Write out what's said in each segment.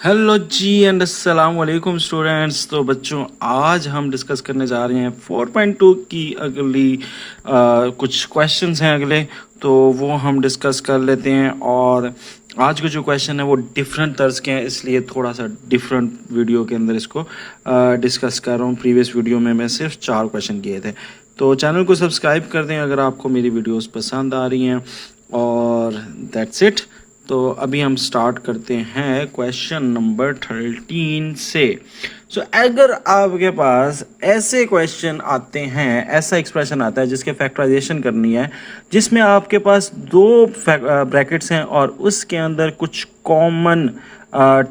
Hello ji and अस्सलाम वालेकुम students. तो बच्चों, आज हम डिस्कस करने जा रहे हैं 4.2 की अगली कुछ क्वेश्चंस हैं अगले, तो वो हम डिस्कस कर लेते हैं। और आज के जो क्वेश्चन है वो डिफरेंट तर्ज के हैं, इसलिए थोड़ा सा डिफरेंट वीडियो के अंदर इसको डिस्कस कर रहा हूँ। प्रीवियस वीडियो में मैं सिर्फ 4 क्वेश्चन किए थे। तो चैनल को सब्सक्राइब कर दें अगर आपको मेरी वीडियोस पसंद आ रही हैं। और दैट्स इट। तो अभी हम स्टार्ट करते हैं क्वेश्चन नंबर 13 से। अगर आपके पास ऐसे क्वेश्चन आते हैं, ऐसा एक्सप्रेशन आता है जिसके फैक्टराइजेशन करनी है, जिसमें आपके पास दो ब्रैकेट्स हैं और उसके अंदर कुछ कॉमन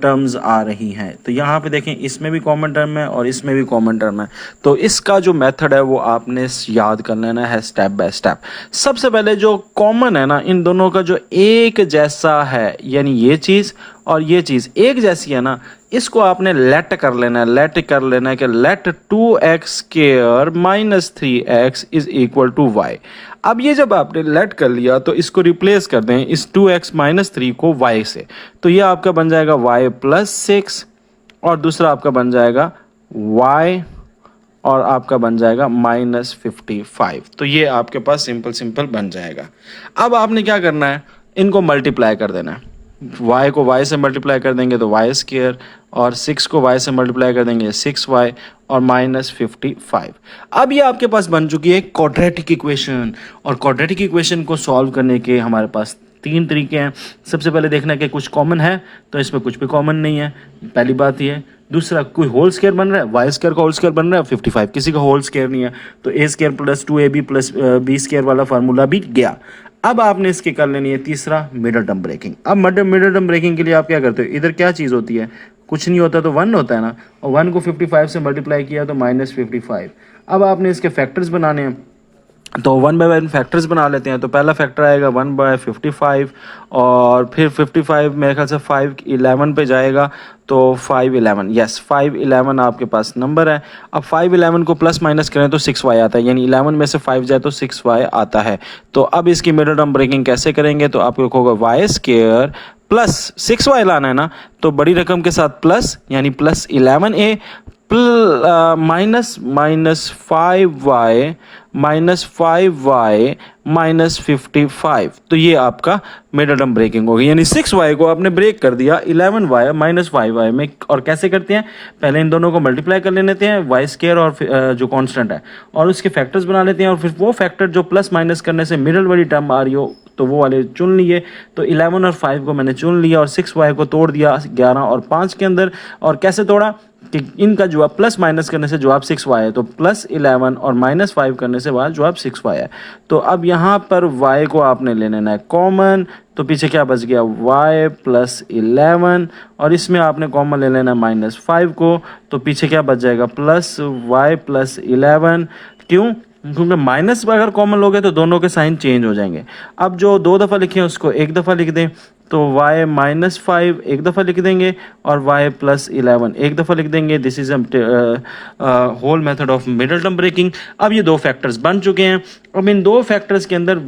टर्म्स आ रही हैं, तो यहाँ पे देखें इसमें भी कॉमन टर्म है और इसमें भी कॉमन टर्म है। तो इसका जो मेथड है वो आपने याद कर लेना है स्टेप बाय स्टेप। सबसे पहले जो कॉमन है ना, इन दोनों का जो एक जैसा है, यानी ये चीज़ और ये चीज़ एक जैसी है ना, इसको आपने लेट कर लेना है। लेट कर लेना है कि let 2x square minus 3x is equal to y। अब ये जब आपने लेट कर लिया तो इसको रिप्लेस कर दें इस 2x माइनस 3 को y से, तो ये आपका बन जाएगा y प्लस 6 और दूसरा आपका बन जाएगा y और आपका बन जाएगा माइनस 55। तो ये आपके पास सिंपल सिंपल बन जाएगा। अब आपने क्या करना है, इनको मल्टीप्लाई कर देना है। y को y से मल्टीप्लाई कर देंगे तो y स्क्वायर, और 6 को y से मल्टीप्लाई कर देंगे 6y और माइनस 55। अब ये आपके पास बन चुकी है क्वाड्रेटिक इक्वेशन। और क्वाड्रेटिक इक्वेशन को सॉल्व करने के हमारे पास 3 तरीके हैं। सबसे पहले देखना कि कुछ कॉमन है, तो इसमें कुछ भी कॉमन नहीं है, पहली बात ये है। दूसरा, कोई होल स्क्वायर बन रहा है, वाई स्क्वायर का होल स्क्वायर बन रहा है 55, किसी का होल स्क्वायर नहीं है, तो A square plus 2ab plus B square वाला फार्मूला भी गया। अब आपने इसकी कर लेनी है तीसरा, मिडल टर्म ब्रेकिंग। अब मिडल टर्म ब्रेकिंग के लिए आप क्या करते हो, इधर क्या चीज़ होती है, कुछ नहीं होता तो 1 होता है ना, और 1 को 55 से मल्टीप्लाई किया तो माइनस 55। अब आपने इसके फैक्टर्स बनाने हैं, तो 1/1 फैक्टर्स बना लेते हैं। तो पहला फैक्टर आएगा 1/55 और फिर 55 मेरे ख्याल से 511 पे जाएगा, तो 511, यस 511 आपके पास नंबर है। अब 511 को प्लस माइनस करें तो 6y आता है, यानी 11 में से 5 जाए तो 6y आता है। तो अब इसकी मिडल टर्म ब्रेकिंग कैसे करेंगे, तो आपको होगा वाई स्क्वायर प्लस 6y लाना है ना, तो बड़ी रकम के साथ प्लस, यानी plus 11a minus minus 5y minus 55। तो ये आपका मिडल टर्म ब्रेकिंग होगी, यानी 6y को आपने ब्रेक कर दिया 11y माइनस 5y में। और कैसे करते हैं, पहले इन दोनों को मल्टीप्लाई कर लेते हैं, वाई स्क्वायर और जो कांस्टेंट है, और उसके फैक्टर्स बना लेते हैं, और फिर वो फैक्टर जो प्लस माइनस करने से मिडल वाली टर्म आ रही हो तो वो वाले चुन लिए। तो 11 और 5 को मैंने चुन लिया और 6y को तोड़ दिया 11 और 5 के अंदर। और कैसे तोड़ा कि इनका जवाब प्लस माइनस करने से जवाब 6y है, तो प्लस 11 और माइनस 5 करने से जवाब 6y है। तो अब यहाँ पर y को आपने ले लेना है कॉमन, तो पीछे क्या बच गया, y प्लस 11, और इसमें आपने कॉमन ले लेना है माइनस 5 को, तो पीछे क्या बच जाएगा, प्लस y प्लस 11। क्यों, क्योंकि माइनस अगर कॉमन लोगे तो दोनों के साइन चेंज हो जाएंगे। अब जो 2 दफ़ा लिखे हैं उसको एक दफ़ा लिख दें, तो y माइनस 5 एक दफ़ा लिख देंगे और y प्लस 11 एक दफ़ा लिख देंगे। This is whole method of middle term breaking. अब ये 2 फैक्टर्स बन चुके हैं। अब इन 2 फैक्टर्स के अंदर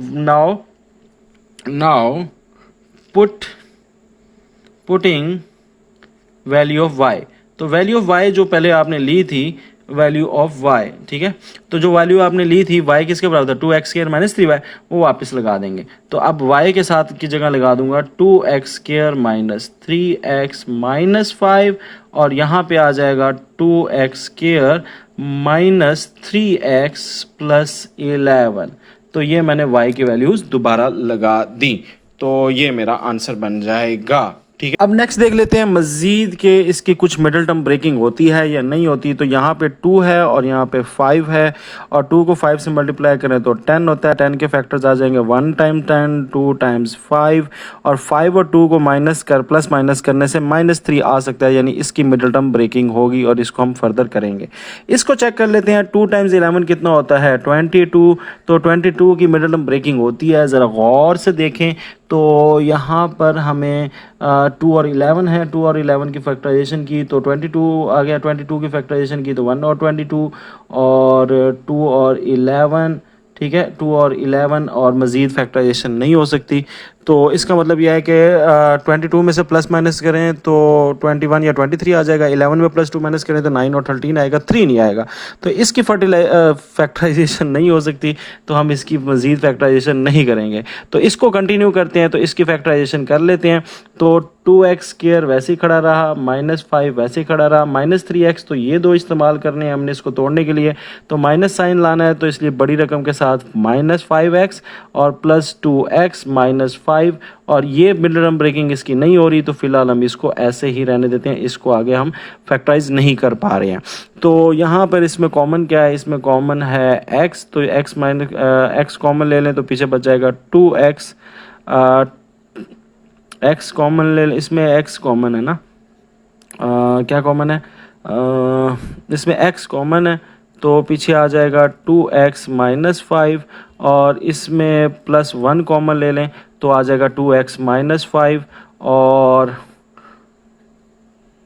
now putting value of y, तो वैल्यू ऑफ y जो पहले आपने ली थी, वैल्यू ऑफ y, ठीक है, तो जो वैल्यू आपने ली थी y किसके बराबर था, 2x स्क्वायर माइनस 3y, वो वापस लगा देंगे। तो अब y के साथ की जगह लगा दूंगा 2x square minus 3x minus 5, और यहाँ पे आ जाएगा 2x square minus 3x plus 11। तो ये मैंने y की वैल्यूज दोबारा लगा दी, तो ये मेरा आंसर बन जाएगा। ठीक है, अब नेक्स्ट देख लेते हैं मजीद के इसकी कुछ मिडल टर्म ब्रेकिंग होती है या नहीं होती। तो यहाँ पे 2 है और यहाँ पे 5 है, और 2 को 5 से मल्टीप्लाई करें तो 10 होता है। 10 के फैक्टर्स आ जाएंगे 1 टाइम 10, 2 टाइम्स 5, और 5 और 2 को प्लस माइनस करने से माइनस 3 आ सकता है, यानी इसकी मिडल टर्म ब्रेकिंग होगी, और इसको हम फर्दर करेंगे। इसको चेक कर लेते हैं, 2 टाइम्स 11 कितना होता है, 22। तो 22 की मिडल टर्म ब्रेकिंग होती है, ज़रा गौर से देखें। तो यहाँ पर हमें 2 और 11 है, 2 और 11 की फैक्टराइजेशन की तो 22 आ गया, 22 की फैक्टराइजेशन की तो 1 और 22, और 2 और 11, ठीक है, 2 और 11 और मज़ीद फैक्टराइजेशन नहीं हो सकती। तो इसका मतलब यह है कि 22 में से प्लस माइनस करें तो 21 या 23 आ जाएगा, 11 में प्लस 2 माइनस करें तो 9 और 13 आएगा, 3 नहीं आएगा। तो इसकी फैक्टराइजेशन नहीं हो सकती, तो हम इसकी मज़ीद फैक्टराइजेशन नहीं करेंगे। तो इसको कंटिन्यू करते हैं, तो इसकी फैक्टराइजेशन कर लेते हैं। तो 2x² वैसे ही खड़ा रहा, -5 वैसे ही खड़ा रहा, -3x, तो ये दो इस्तेमाल करने हैं हमने इसको तोड़ने के लिए, तो माइनस साइन लाना है, तो इसलिए बड़ी रकम के साथ -5x और +2x -5, और ये मिडिल टर्म ब्रेकिंग इसकी नहीं हो रही, तो फिलहाल हम इसको ऐसे ही रहने देते हैं, इसको आगे हम फैक्टराइज नहीं कर पा रहे हैं। तो यहाँ पर इसमें कॉमन क्या है, इसमें कॉमन है x, तो x कॉमन ले लें तो पीछे बच जाएगा 2x, x कॉमन ले लें, इसमें x कॉमन है ना, क्या कॉमन है, इसमें x कॉमन है, तो पीछे आ जाएगा 2x -5, और इसमें +1 कॉमन ले लें तो आ जाएगा 2x -5, और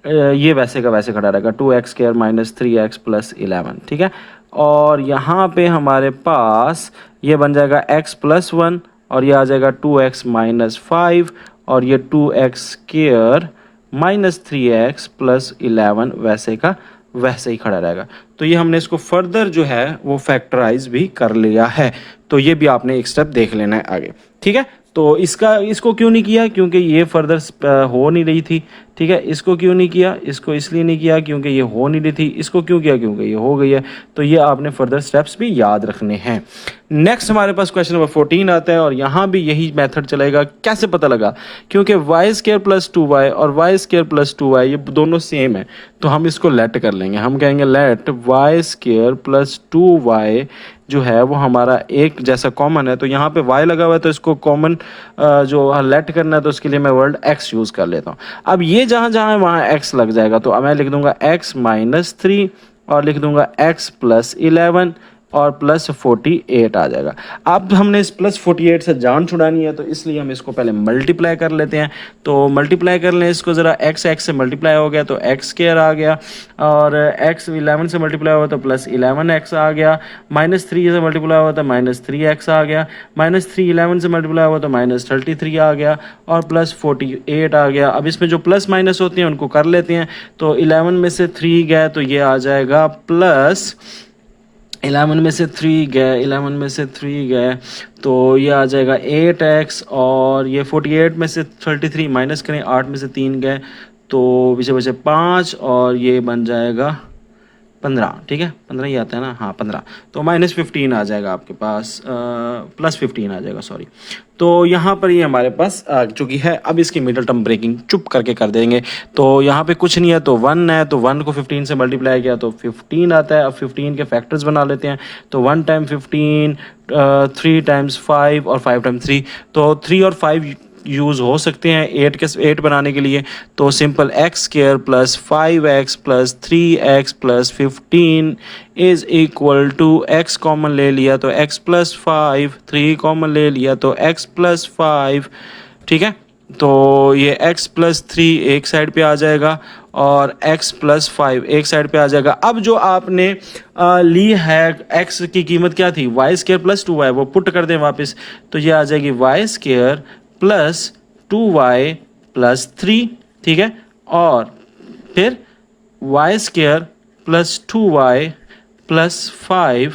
ये वैसे का वैसे खड़ा रहेगा 2x² -3x + 11, ठीक है। और यहाँ पे हमारे पास ये बन जाएगा x +1, और ये आ जाएगा 2x -5, और ये 2x² -3x + 11 वैसे का वैसे ही खड़ा रहेगा। तो ये हमने इसको फर्दर जो है वो फैक्टराइज भी कर लिया है, तो ये भी आपने एक स्टेप देख लेना है आगे, ठीक है। तो इसको क्यों नहीं किया, क्योंकि ये फर्दर हो नहीं रही थी, ठीक है। इसको क्यों नहीं किया, इसको इसलिए नहीं किया क्योंकि ये हो नहीं रही थी, इसको क्यों किया, क्योंकि ये हो गई है। तो ये आपने फर्दर स्टेप्स भी याद रखने हैं। नेक्स्ट हमारे पास क्वेश्चन नंबर 14 आता है, और यहाँ भी यही मेथड चलेगा। कैसे पता लगा, क्योंकि y² + 2y और y² + 2y ये दोनों सेम है, तो हम इसको लेट कर लेंगे। हम कहेंगे लेट y² + 2y जो है वो हमारा एक जैसा कॉमन है, तो यहाँ पे y लगा हुआ है, तो इसको कॉमन जो लेट करना है, तो उसके लिए मैं वर्ड x यूज़ कर लेता हूँ। अब ये जहाँ जहाँ है वहाँ x लग जाएगा, तो मैं लिख दूंगा x -3, और लिख दूंगा x + 11 और +48 आ जाएगा। अब हमने इस +48 से जान छुड़ानी है, तो इसलिए हम इसको पहले मल्टीप्लाई कर लेते हैं। तो मल्टीप्लाई कर लें इसको ज़रा, x से मल्टीप्लाई हो गया तो x² आ गया, और x 11 से मल्टीप्लाई हुआ तो +11x आ गया, -3 से मल्टीप्लाई हुआ तो -3x आ गया, -3 11 से मल्टीप्लाई हुआ तो -33 आ गया, और +48 आ गया। अब इसमें जो प्लस माइनस होते हैं उनको कर लेते हैं। तो 11 में से 3 गए तो ये आ जाएगा +11 में से 3 गए, 11 में से 3 गए तो ये आ जाएगा 8x, और ये 48 में से 33 माइनस करें, 8 में से 3 गए तो पीछे बचे 5, और ये बन जाएगा 15, ठीक है, 15 ही आता है ना, हाँ 15, तो -15 आ जाएगा आपके पास, +15 आ जाएगा, सॉरी। तो यहाँ पर ये हमारे पास आ चुकी है। अब इसकी मिडल टर्म ब्रेकिंग चुप करके कर देंगे। तो यहाँ पे कुछ नहीं है, तो 1 है, तो 1 को 15 से मल्टीप्लाई किया तो 15 आता है। अब 15 के फैक्टर्स बना लेते हैं, तो 1 टाइम 15, 3 टाइम्स 5 और 5 टाइम्स 3, तो 3 और 5 यूज़ हो सकते हैं 8 बनाने के लिए। तो simple x² + 5x + 3x + 15 is equal to x common ले लिया तो x + 5, 3 कॉमन ले लिया तो x + 5, ठीक है। तो ये x + 3 एक साइड पे आ जाएगा, और x + 5 एक साइड पे आ जाएगा। अब जो आपने ली है x की कीमत क्या थी, y² + 2y, वो पुट कर दें वापस, तो ये आ जाएगी y² + 2y + 3, ठीक है, और फिर y² + 2y + 5,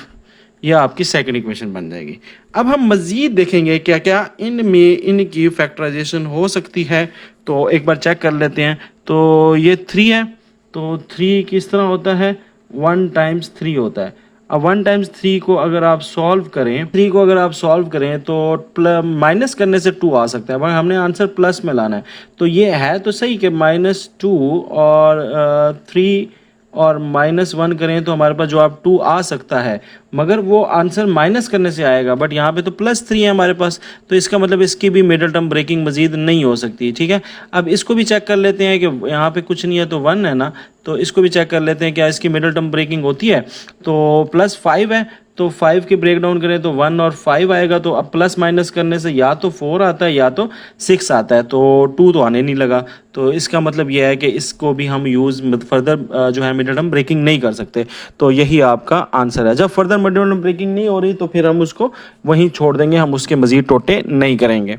यह आपकी सेकंड इक्वेशन बन जाएगी। अब हम मज़ीद देखेंगे क्या क्या इनमें इनकी फैक्टराइजेशन हो सकती है, तो एक बार चेक कर लेते हैं। तो ये 3 है, तो 3 किस तरह होता है, 1 टाइम्स 3 होता है। अब 1 टाइम्स 3 को अगर आप सॉल्व करें, 3 को अगर आप सॉल्व करें तो माइनस करने से 2 आ सकता है, मगर हमने आंसर प्लस में लाना है। तो ये है तो सही कि -2 और 3 और -1 करें तो हमारे पास जो आप 2 आ सकता है, मगर वो आंसर माइनस करने से आएगा। बट यहाँ पे तो +3 है हमारे पास, तो इसका मतलब इसकी भी मिडल टर्म ब्रेकिंग मज़ीद नहीं हो सकती, ठीक है। अब इसको भी चेक कर लेते हैं कि यहाँ पे कुछ नहीं है तो 1 है ना, तो इसको भी चेक कर लेते हैं क्या इसकी मिडल टर्म ब्रेकिंग होती है। तो +5 है, तो 5 के ब्रेक डाउन करें तो 1 और 5 आएगा, तो अब प्लस माइनस करने से या तो 4 आता है या तो 6 आता है, तो 2 तो आने नहीं लगा। तो इसका मतलब यह है कि इसको भी हम यूज़ फर्दर जो है मिडल टर्म ब्रेकिंग नहीं कर सकते। तो यही आपका आंसर है। जब फर्दर मल्टीपल ब्रेकिंग नहीं हो रही तो फिर हम उसको वहीं छोड़ देंगे, हम उसके मजीद टोटे नहीं करेंगे।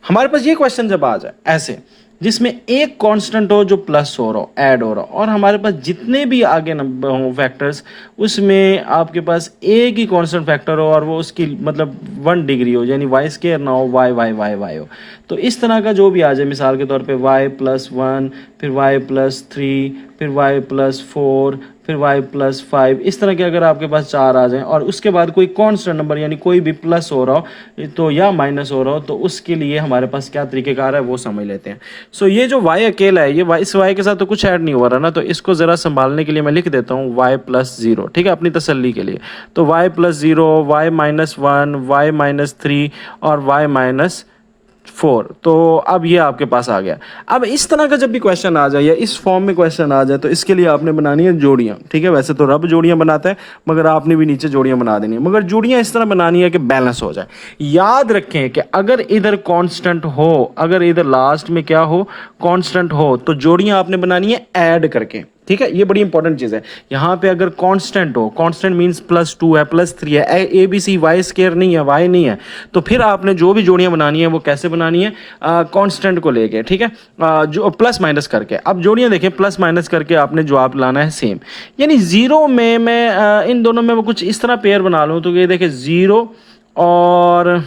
हमारे पास ये क्वेश्चन जब आ जाए ऐसे जिसमें एक कांस्टेंट हो जो प्लस हो रहा हो, ऐड हो रहा हो, और हमारे पास जितने भी आगे नंबर हो फैक्टर्स उसमें आपके पास एक ही कांस्टेंट फैक्टर हो और वो उसकी मतलब 1 डिग्री हो, यानी वाई स्केयर ना हो, वाई वाई वाई वाई हो। तो इस तरह का जो भी आ जाए, मिसाल के तौर पे y+1, फिर y+3, फिर y+4, फिर y+5, इस तरह के अगर आपके पास 4 आ जाएं और उसके बाद कोई कांस्टेंट नंबर यानी कोई भी प्लस हो रहा हो तो या माइनस हो रहा हो, तो उसके लिए हमारे पास क्या तरीक़ेकार है वो समझ लेते हैं। सो ये जो y अकेला है, ये y, इस y के साथ तो कुछ ऐड नहीं हो रहा ना, तो इसको ज़रा संभालने के लिए मैं लिख देता हूँ y+0, ठीक है, अपनी तसल्ली के लिए। तो y+0, y-1, y-3 और y-4, तो अब ये आपके पास आ गया। अब इस तरह का जब भी क्वेश्चन आ जाए या इस फॉर्म में क्वेश्चन आ जाए तो इसके लिए आपने बनानी है जोड़ियाँ, ठीक है। वैसे तो रब जोड़ियाँ बनाता है मगर आपने भी नीचे जोड़ियाँ बना देनी है, मगर जोड़ियाँ इस तरह बनानी है कि बैलेंस हो जाए। याद रखें कि अगर इधर कांस्टेंट हो, अगर इधर लास्ट में क्या हो, कांस्टेंट हो, तो जोड़ियाँ आपने बनानी है ऐड करके, ठीक है। ये बड़ी इंपॉर्टेंट चीज़ है। यहाँ पे अगर कांस्टेंट हो, कांस्टेंट मींस +2 है, +3 है, A B C, Y square नहीं है, वाई नहीं है, तो फिर आपने जो भी जोड़ियाँ बनानी है वो कैसे बनानी है, कांस्टेंट को लेके, ठीक है, जो प्लस माइनस करके। अब जोड़ियाँ देखें, प्लस माइनस करके आपने जवाब लाना है सेम, यानी ज़ीरो में मैं इन दोनों में वो कुछ इस तरह पेयर बना लूँ तो ये देखें 0 और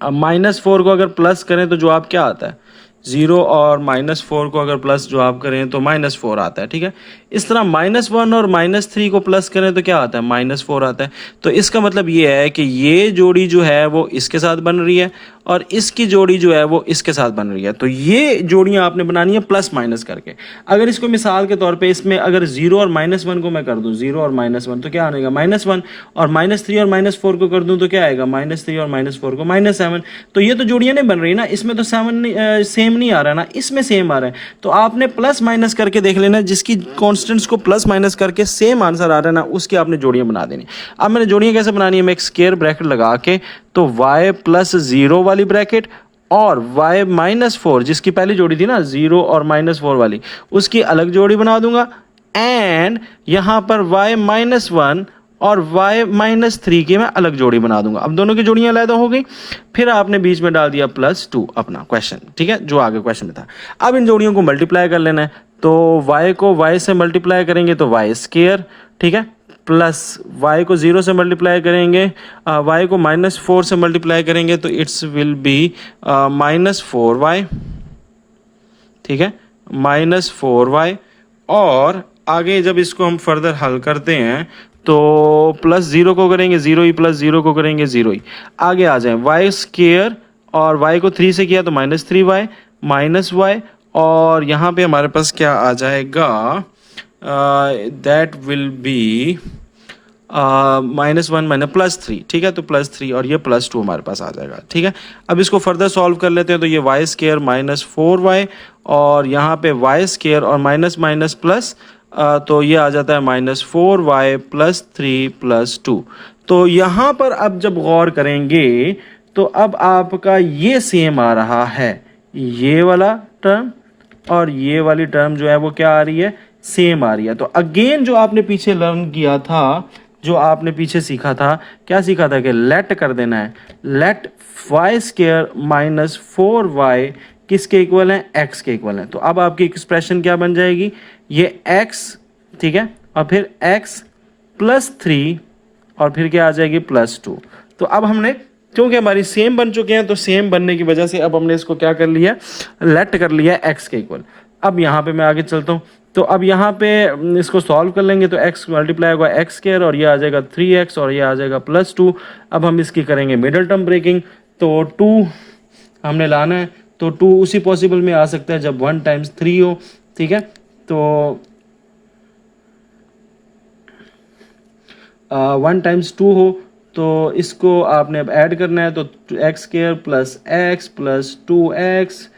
-4 को अगर प्लस करें तो जवाब क्या आता है, 0 और -4 को अगर प्लस जो आप करें तो -4 आता है, ठीक है। इस तरह -1 और -3 को प्लस करें तो क्या आता है, -4 आता है। तो इसका मतलब ये है कि ये जोड़ी जो है वो इसके साथ बन रही है और इसकी जोड़ी जो है वो इसके साथ बन रही है। तो ये जोड़ियां आपने बनानी है प्लस माइनस करके। अगर इसको मिसाल के तौर पे इसमें अगर 0 और -1 को मैं कर दूं, 0 और -1 तो क्या आएगा, -1, और -3 और -4 को कर दूं तो क्या आएगा, -3 और -4 को -7। तो ये तो जोड़ियां नहीं बन रही ना, इसमें तो सेम नहीं आ रहा ना, इसमें सेम आ रहा है। तो आपने प्लस माइनस करके देख लेना, जिसकी कॉन्स्टेंट्स को प्लस माइनस करके सेम आंसर आ रहा है ना, उसकी आपने जोड़ियां बना देनी। अब मैंने जोड़ियां कैसे बनानी है, मैं एक स्क्वायर ब्रैकेट लगा के, तो y+0 वाली ब्रैकेट और y-4 जिसकी पहली जोड़ी थी ना 0 और -4 वाली, उसकी अलग जोड़ी बना दूंगा, एंड यहां पर y-1 और y-3 की मैं अलग जोड़ी बना दूंगा। अब दोनों की जोड़ियां अलग हो गई, फिर आपने बीच में डाल दिया +2 अपना क्वेश्चन, ठीक है, जो आगे क्वेश्चन में था। अब इन जोड़ियों को मल्टीप्लाई कर लेना है, तो y को y से मल्टीप्लाई करेंगे तो y², ठीक है, प्लस y को 0 से मल्टीप्लाई करेंगे, y को -4 से मल्टीप्लाई करेंगे तो इट्स विल बी -4y, ठीक है, -4y। और आगे जब इसको हम फर्दर हल करते हैं तो +0 को करेंगे 0 ही, +0 को करेंगे 0 ही। आगे आ जाए y² और y को 3 से किया तो -3y -y, और यहाँ पे हमारे पास क्या आ जाएगा, दैट विल बी -1 +3, ठीक है, तो +3 और ये +2 हमारे पास आ जाएगा, ठीक है। अब इसको फर्दर सॉल्व कर लेते हैं, तो ये y² -4y और यहाँ पे y² और माइनस माइनस प्लस, तो ये आ जाता है -4y + 3 + 2। तो यहाँ पर अब जब गौर करेंगे तो अब आपका ये सेम आ रहा है, ये वाला टर्म और ये वाली टर्म जो है वो क्या आ रही है, सेम आ रही है। तो अगेन जो आपने पीछे लर्न किया था, जो आपने पीछे सीखा था, क्या सीखा था कि लेट कर देना है, लेट y² -4y किसके इक्वल है, x के इक्वल है। तो अब आपकी एक्सप्रेशन क्या बन जाएगी, ये x, ठीक है, और फिर x +3 और फिर क्या आ जाएगी +2। तो अब हमने, क्योंकि हमारी सेम बन चुके हैं, तो सेम बनने की वजह से अब हमने इसको क्या कर लिया, लेट कर लिया x के इक्वल। अब यहाँ पे मैं आगे चलता हूँ, तो अब यहाँ पे इसको सॉल्व कर लेंगे तो x मल्टीप्लाई होगा x² और ये आ जाएगा 3x और ये आ जाएगा +2। अब हम इसकी करेंगे मिडल टर्म ब्रेकिंग, तो 2 हमने लाना है, तो 2 उसी पॉसिबल में आ सकता है जब 1 × 3 हो, ठीक है। तो 1 × 2 हो, तो इसको आपने अब ऐड करना है, तो x² + x + 2x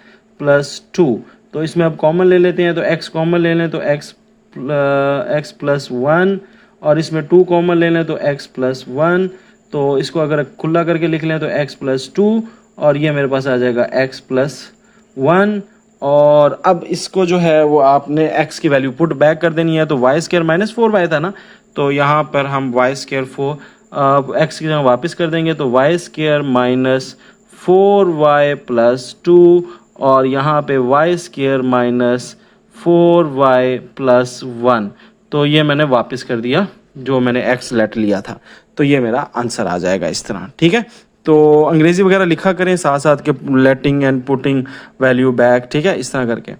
+ 2, तो इसमें अब कॉमन ले लेते हैं, तो x कॉमन ले लें तो x + 1 और इसमें 2 कॉमन ले लें तो x + 1, तो इसको अगर खुला करके लिख लें तो x + 2 और ये मेरे पास आ जाएगा x + 1। और अब इसको जो है वो आपने x की वैल्यू पुट बैक कर देनी है, तो y² -4y था ना, तो यहाँ पर हम y² एक्स की जगह वापस कर देंगे तो Y square minus 4y plus 2 और यहाँ पे Y square minus 4y plus 1। तो ये मैंने वापस कर दिया जो मैंने एक्स लेट लिया था, तो ये मेरा आंसर आ जाएगा इस तरह। ठीक है, तो अंग्रेज़ी वगैरह लिखा करें साथ साथ के लेटिंग एंड पुटिंग वैल्यू बैक, ठीक है, इस तरह करके।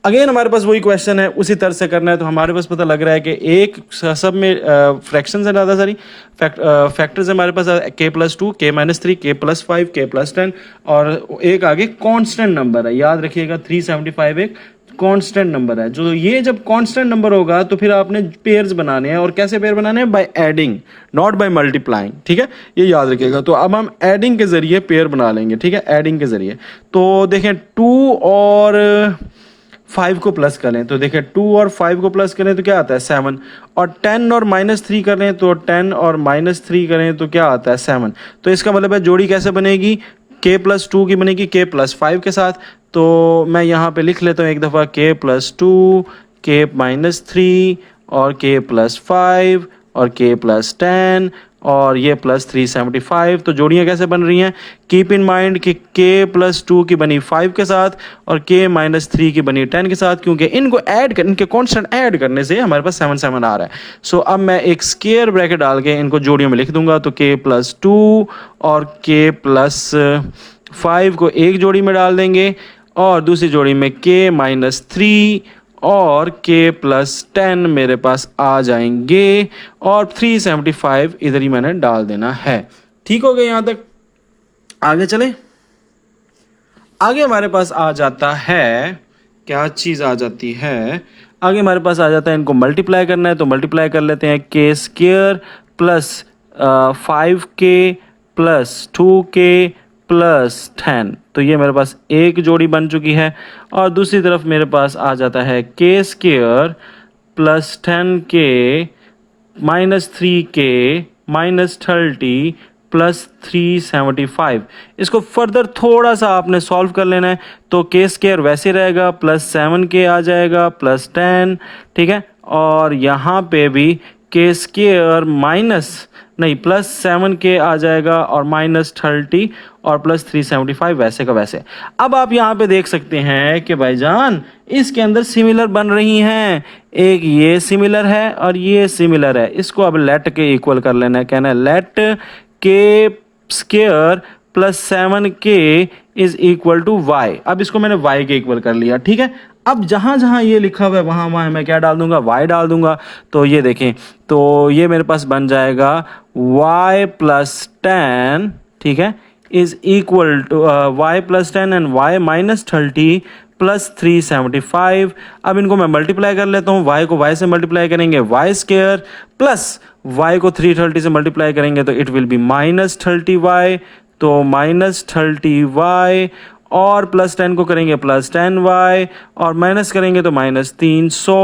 अगेन हमारे पास वही क्वेश्चन है, उसी तरह से करना है। तो हमारे पास पता लग रहा है कि एक सब में फ्रैक्शंस है ज़्यादा सारी, फैक्टर्स है हमारे पास k plus 2, k minus 3, k plus 5, k plus 10 और एक आगे कांस्टेंट नंबर है। याद रखिएगा 375 एक कांस्टेंट नंबर है। जो ये जब कांस्टेंट नंबर होगा तो फिर आपने पेयर्स बनाने हैं, और कैसे पेयर बनाने हैं? By adding, not by multiplying. ठीक है, ये याद रखिएगा। तो अब हम एडिंग के जरिए पेयर बना लेंगे। ठीक है, एडिंग के जरिए। तो देखें 2 और 5 को प्लस करें तो देखें 2 और 5 को प्लस करें तो क्या आता है 7, और 10 और माइनस 3 करें तो 10 और माइनस 3 करें तो क्या आता है 7। तो इसका मतलब है जोड़ी कैसे बनेगी? k प्लस 2 की बनेगी k प्लस 5 के साथ। तो मैं यहाँ पे लिख लेता हूँ एक दफ़ा k प्लस 2, k माइनस 3 और k प्लस 5 और k प्लस 10 और ये प्लस 375। तो जोड़ियाँ कैसे बन रही हैं? कीप इन माइंड कि k प्लस 2 की बनी 5 के साथ और k माइनस 3 की बनी 10 के साथ, क्योंकि इनको ऐड कर, इनके कांस्टेंट ऐड करने से हमारे पास 7 7 आ रहा है। सो अब मैं एक स्क्वायर ब्रैकेट डाल के इनको जोड़ियों में लिख दूंगा। तो k प्लस 2 और k प्लस 5 को एक जोड़ी में डाल देंगे और दूसरी जोड़ी में k माइनस 3 और k प्लस 10 मेरे पास आ जाएंगे और 375 इधर ही मैंने डाल देना है। ठीक हो गया यहाँ तक? आगे चले। आगे हमारे पास आ जाता है, क्या चीज़ आ जाती है? आगे हमारे पास आ जाता है, इनको मल्टीप्लाई करना है तो मल्टीप्लाई कर लेते हैं। k square plus 5k plus 2k plus 10। तो ये मेरे पास एक जोड़ी बन चुकी है। और दूसरी तरफ मेरे पास आ जाता है k square plus 10k minus 3k minus 30 plus 375। इसको फर्दर थोड़ा सा आपने सॉल्व कर लेना है। तो k स्क्वायर वैसे रहेगा, प्लस 7k आ जाएगा प्लस 10। ठीक है, और यहाँ पे भी k स्क्वायर माइनस नहीं प्लस 7k आ जाएगा और माइनस 30 और प्लस 375 वैसे का वैसे। अब आप यहाँ पे देख सकते हैं कि भाईजान इसके अंदर सिमिलर बन रही हैं। एक ये सिमिलर है और ये सिमिलर है। इसको अब लेट के इक्वल कर लेना है। कहना है let k square plus 7k is equal to y। अब इसको मैंने y के इक्वल कर लिया। ठीक है, अब जहाँ जहाँ ये लिखा हुआ है वहाँ वहाँ मैं क्या डाल दूंगा? y डाल दूंगा। तो ये देखें, तो ये मेरे पास बन जाएगा y प्लस 10, ठीक है, is equal to y plus 10 and y minus 30 plus 375। अब इनको मैं मल्टीप्लाई कर लेता हूँ। y को y से मल्टीप्लाई करेंगे y स्क्वायर प्लस y को 330 से मल्टीप्लाई करेंगे तो it will be minus 30y। तो माइनस 30y और प्लस 10 को करेंगे प्लस 10y और माइनस करेंगे तो माइनस 300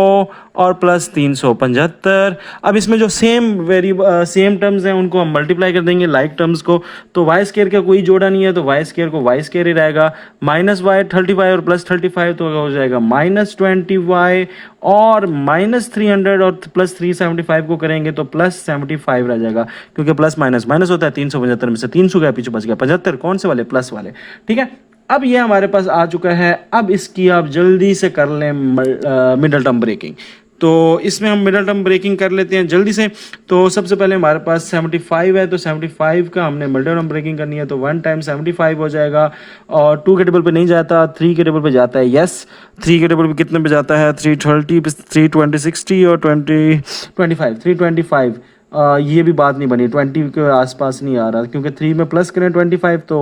और प्लस 375। अब इसमें जो सेम टर्म्स हैं उनको हम मल्टीप्लाई कर देंगे लाइक टर्म्स को। तो वाई स्क्वायर का कोई जोड़ा नहीं है तो वाई स्क्वायर को वाई स्क्वायर ही रहेगा। माइनस वाई 35 और प्लस 35 तो हो जाएगा माइनस 20y और माइनस 300 और प्लस 375 को करेंगे तो प्लस 75 रह जाएगा, क्योंकि प्लस माइनस माइनस होता है। 375 में से 300 गया, पीछे बच गया 75। कौन से वाले? प्लस वाले। ठीक है, अब ये हमारे पास आ चुका है। अब इसकी आप जल्दी से कर लें मिडल टर्म ब्रेकिंग। तो इसमें हम मिडल टर्म ब्रेकिंग कर लेते हैं जल्दी से। तो सबसे पहले हमारे पास 75 है, तो 75 का हमने मिडल टर्म ब्रेकिंग करनी है। तो 1 टाइम 75 हो जाएगा और 2 के टेबल पे नहीं जाता, 3 के टेबल पे जाता है। यस, 3 के टेबल पे कितने पे जाता है? 330, 320, 60 और 25, 325। ये भी बात नहीं बनी, 20 के आसपास नहीं आ रहा, क्योंकि 3 में प्लस करें 25 तो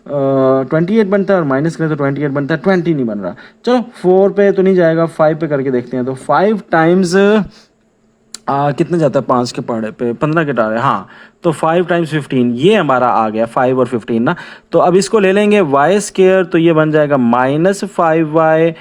28 बनता है और माइनस करें तो 28 बनता है, 20 नहीं बन रहा। चलो 4 पे तो नहीं जाएगा, 5 पे करके देखते हैं। तो 5 टाइम्स कितने जाता है? 5 के पहाड़े पे 15 के टारे, हाँ। तो 5 टाइम्स 15, ये हमारा आ गया 5 और 15 ना। तो अब इसको ले लेंगे वाई स्क्वायर, तो ये बन जाएगा minus 5y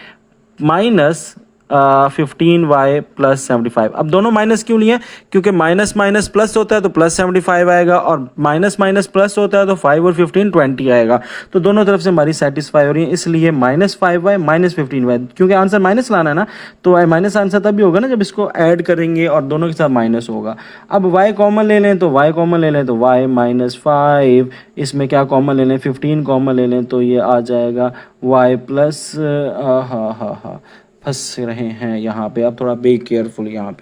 minus 15y plus 75। अब दोनों माइनस क्यों लिए? क्योंकि माइनस माइनस प्लस होता है तो प्लस 75 आएगा, और माइनस माइनस प्लस होता है तो 5 और 15 20 आएगा। तो दोनों तरफ से हमारी सेटिस्फाई हो रही है, इसलिए -5y माइनस 15y, क्योंकि आंसर माइनस लाना है ना, तो माइनस आंसर तभी होगा ना जब इसको ऐड करेंगे और दोनों के साथ माइनस होगा। अब y कॉमन ले लें तो y कॉमन ले लें तो y -5, इसमें क्या कॉमन ले लें, 15 कॉमन ले लें तो ये आ जाएगा y प्लस, हाँ फंस रहे हैं यहाँ पे। अब थोड़ा बी केयरफुल यहाँ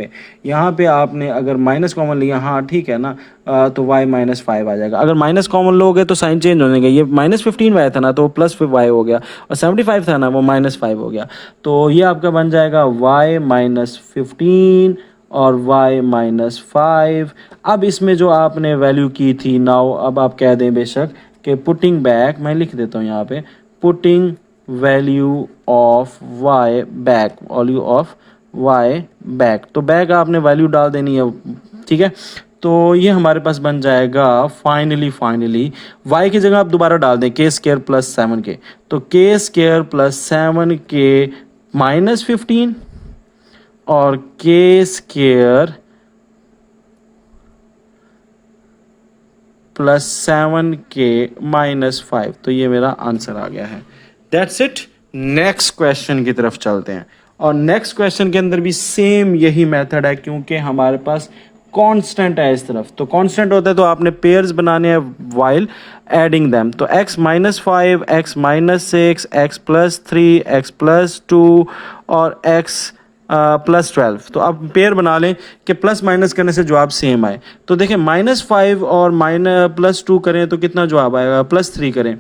पे आपने अगर माइनस कॉमन लिया, हाँ ठीक है ना, तो y -5 आ जाएगा। अगर माइनस कॉमन लोगे तो साइन चेंज हो जाएगा, ये -15y था ना तो प्लस y हो गया, और 75 था ना वो -5 हो गया। तो ये आपका बन जाएगा y -15 और y -5। अब इसमें जो आपने वैल्यू की थी नाउ, अब आप कह दें बेशक कि पुटिंग बैक, मैं लिख देता हूँ यहाँ पे, putting value of y back, value of y back, तो बैक आपने वैल्यू डाल देनी है, ठीक है। तो ये हमारे पास बन जाएगा फाइनली y की जगह आप दोबारा डाल दें k स्क्वायर प्लस 7k, तो k स्क्वायर प्लस 7k -15 और k स्क्वायर प्लस 7k -5, तो ये मेरा आंसर आ गया है। That's it. नेक्स्ट क्वेश्चन की तरफ चलते हैं, और नेक्स्ट क्वेश्चन के अंदर भी सेम यही मेथड है, क्योंकि हमारे पास कांस्टेंट है इस तरफ, तो कांस्टेंट होता है तो आपने पेयर्स बनाने हैं वाइल एडिंग दैम, तो x -5, x -6, x +3, x +2 और x +12, तो आप पेयर बना लें कि प्लस माइनस करने से जवाब सेम आए। तो देखें -5 और +2 करें तो कितना जवाब आएगा, +3 करें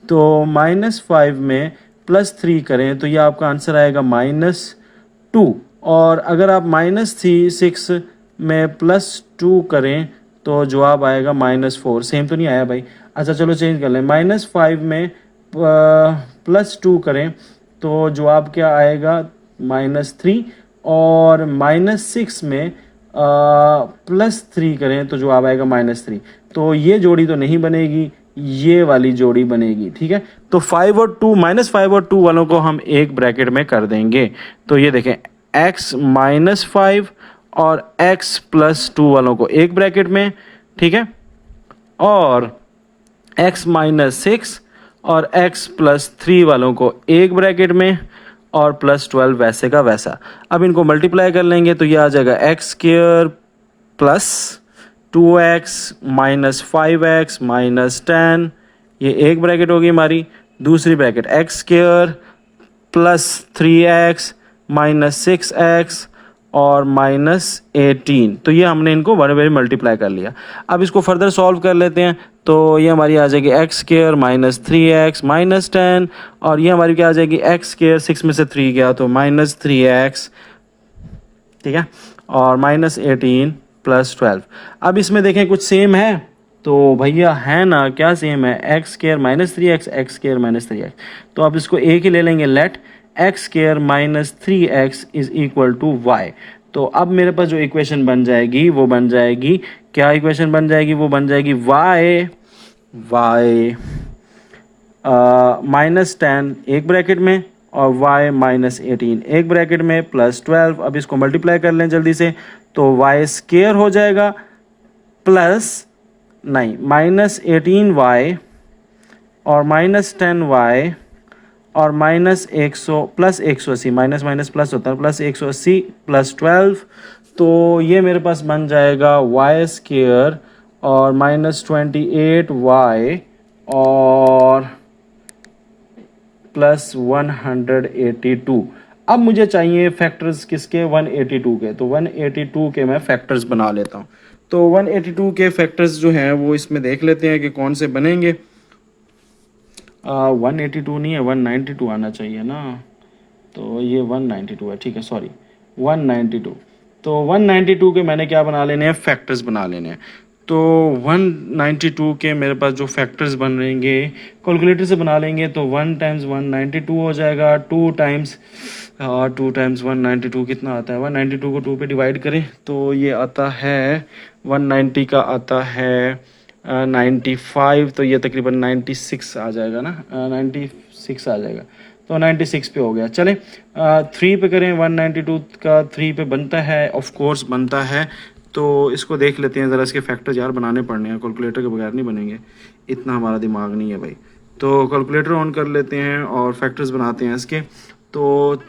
तो -5 में +3 करें तो ये आपका आंसर आएगा -2, और अगर आप -6 में +2 करें तो जवाब आएगा -4। सेम तो नहीं आया भाई, अच्छा चलो चेंज कर लें, -5 में +2 करें तो जवाब क्या आएगा -3, और -6 में +3 करें तो जवाब आएगा -3। तो ये जोड़ी तो नहीं बनेगी, ये वाली जोड़ी बनेगी, ठीक है। तो 5 और 2, -5 और 2 वालों को हम एक ब्रैकेट में कर देंगे, तो ये देखें x -5 और x +2 वालों को एक ब्रैकेट में, ठीक है, और x -6 और x +3 वालों को एक ब्रैकेट में, और +12 वैसे का वैसा। अब इनको मल्टीप्लाई कर लेंगे तो ये आ जाएगा x² प्लस 2x -5x -10, ये एक ब्रैकेट होगी हमारी। दूसरी bracket x² plus 3x -6x और -18, तो ये हमने इनको बड़े बड़े मल्टीप्लाई कर लिया। अब इसको फर्दर सॉल्व कर लेते हैं, तो ये हमारी आ जाएगी x² -3x -10, और ये हमारी क्या आ जाएगी x², 6 में से 3 गया तो -3x, ठीक है, और -18 + 12। अब इसमें देखें कुछ सेम है, तो भैया है ना, क्या सेम है, x² -3x, x² -3x, तो अब इसको एक ही ले लेंगे, let x² -3x is equal to y। तो अब मेरे पास जो इक्वेशन बन जाएगी वो बन जाएगी, क्या इक्वेशन बन जाएगी, वो बन जाएगी y -10 एक ब्रैकेट में, और y -18 एक ब्रैकेट में, +12। अब इसको मल्टीप्लाई कर लें जल्दी से, तो y² हो जाएगा प्लस नहीं -18y और -10y और -100 प्लस 180, माइनस माइनस प्लस होता है, +180 +12, तो ये मेरे पास बन जाएगा y² और -28y और +182। अब मुझे चाहिए फैक्टर्स किसके, 182 के, तो 182 के मैं फैक्टर्स बना लेता हूँ। तो 182 के फैक्टर्स जो हैं वो इसमें देख लेते हैं कि कौन से बनेंगे। 182 नहीं है, 192 आना चाहिए ना, तो ये 192 है, ठीक है, सॉरी 192। तो 192 के मैंने क्या बना लेने हैं, फैक्टर्स बना लेने हैं। तो 192 के मेरे पास जो फैक्टर्स बन रहेंगे कैलकुलेटर से बना लेंगे, तो 1 टाइम्स 192 हो जाएगा, 2 टाइम्स 192 कितना आता है, 192 को 2 पे डिवाइड करें तो ये आता है 190 का आता है 95, तो ये तकरीबन 96 आ जाएगा ना, 96 आ जाएगा। तो 96 पे हो गया। चलें 3 पे करें, 192 का 3 पे बनता है, ऑफ कोर्स बनता है। तो इसको देख लेते हैं ज़रा, इसके फैक्टर्स यार बनाने पड़ने हैं, कैलकुलेटर के बगैर नहीं बनेंगे, इतना हमारा दिमाग नहीं है भाई। तो कैलकुलेटर ऑन कर लेते हैं और फैक्टर्स बनाते हैं इसके। तो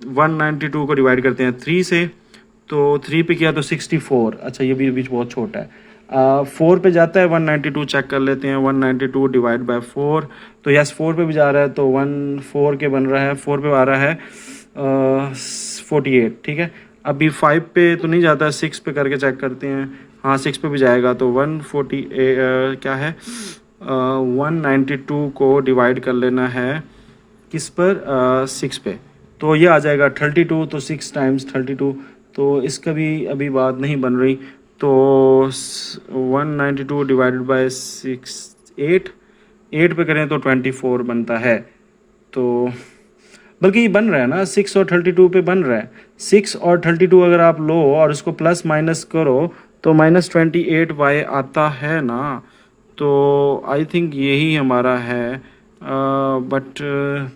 192 को डिवाइड करते हैं 3 से, तो 3 पे किया तो 64, अच्छा ये भी बीच बहुत छोटा है। 4 पे जाता है 192, चेक कर लेते हैं 192 डिवाइड बाय 4, तो यस 4 पे भी जा रहा है, तो 4 के बन रहा है, 4 पे आ रहा है 48, ठीक है। अभी 5 पे तो नहीं जाता, 6 पे करके चेक करते हैं, हाँ 6 पे भी जाएगा, तो 140 क्या है 192 को डिवाइड कर लेना है किस पर 6 पे, तो ये आ जाएगा 32, तो 6 टाइम्स 32, तो इसका भी अभी बात नहीं बन रही। तो 192 डिवाइडेड बाय 6 8 पे करें तो 24 बनता है। तो बल्कि ये बन रहा है ना, 6 और 32 पे बन रहा है। 6 और 32 अगर आप लो और इसको प्लस माइनस करो तो -28y आता है ना। तो आई थिंक यही हमारा है, बट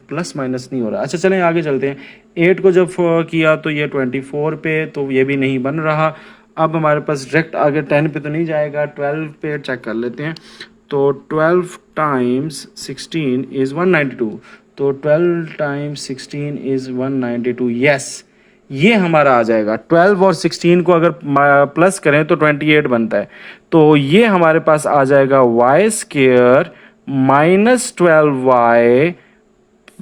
प्लस माइनस नहीं हो रहा। अच्छा चलें आगे चलते हैं। 8 को जब किया तो ये 24 पे, तो ये भी नहीं बन रहा। अब हमारे पास डायरेक्ट आगे 10 पे तो नहीं जाएगा, 12 पे चेक कर लेते हैं। तो 12 टाइम्स 16 इज़ 192, तो 12 टाइम्स 16 इज़ 192, यस ये हमारा आ जाएगा। 12 और 16 को अगर प्लस करें तो 28 बनता है, तो ये हमारे पास आ जाएगा Y square -12y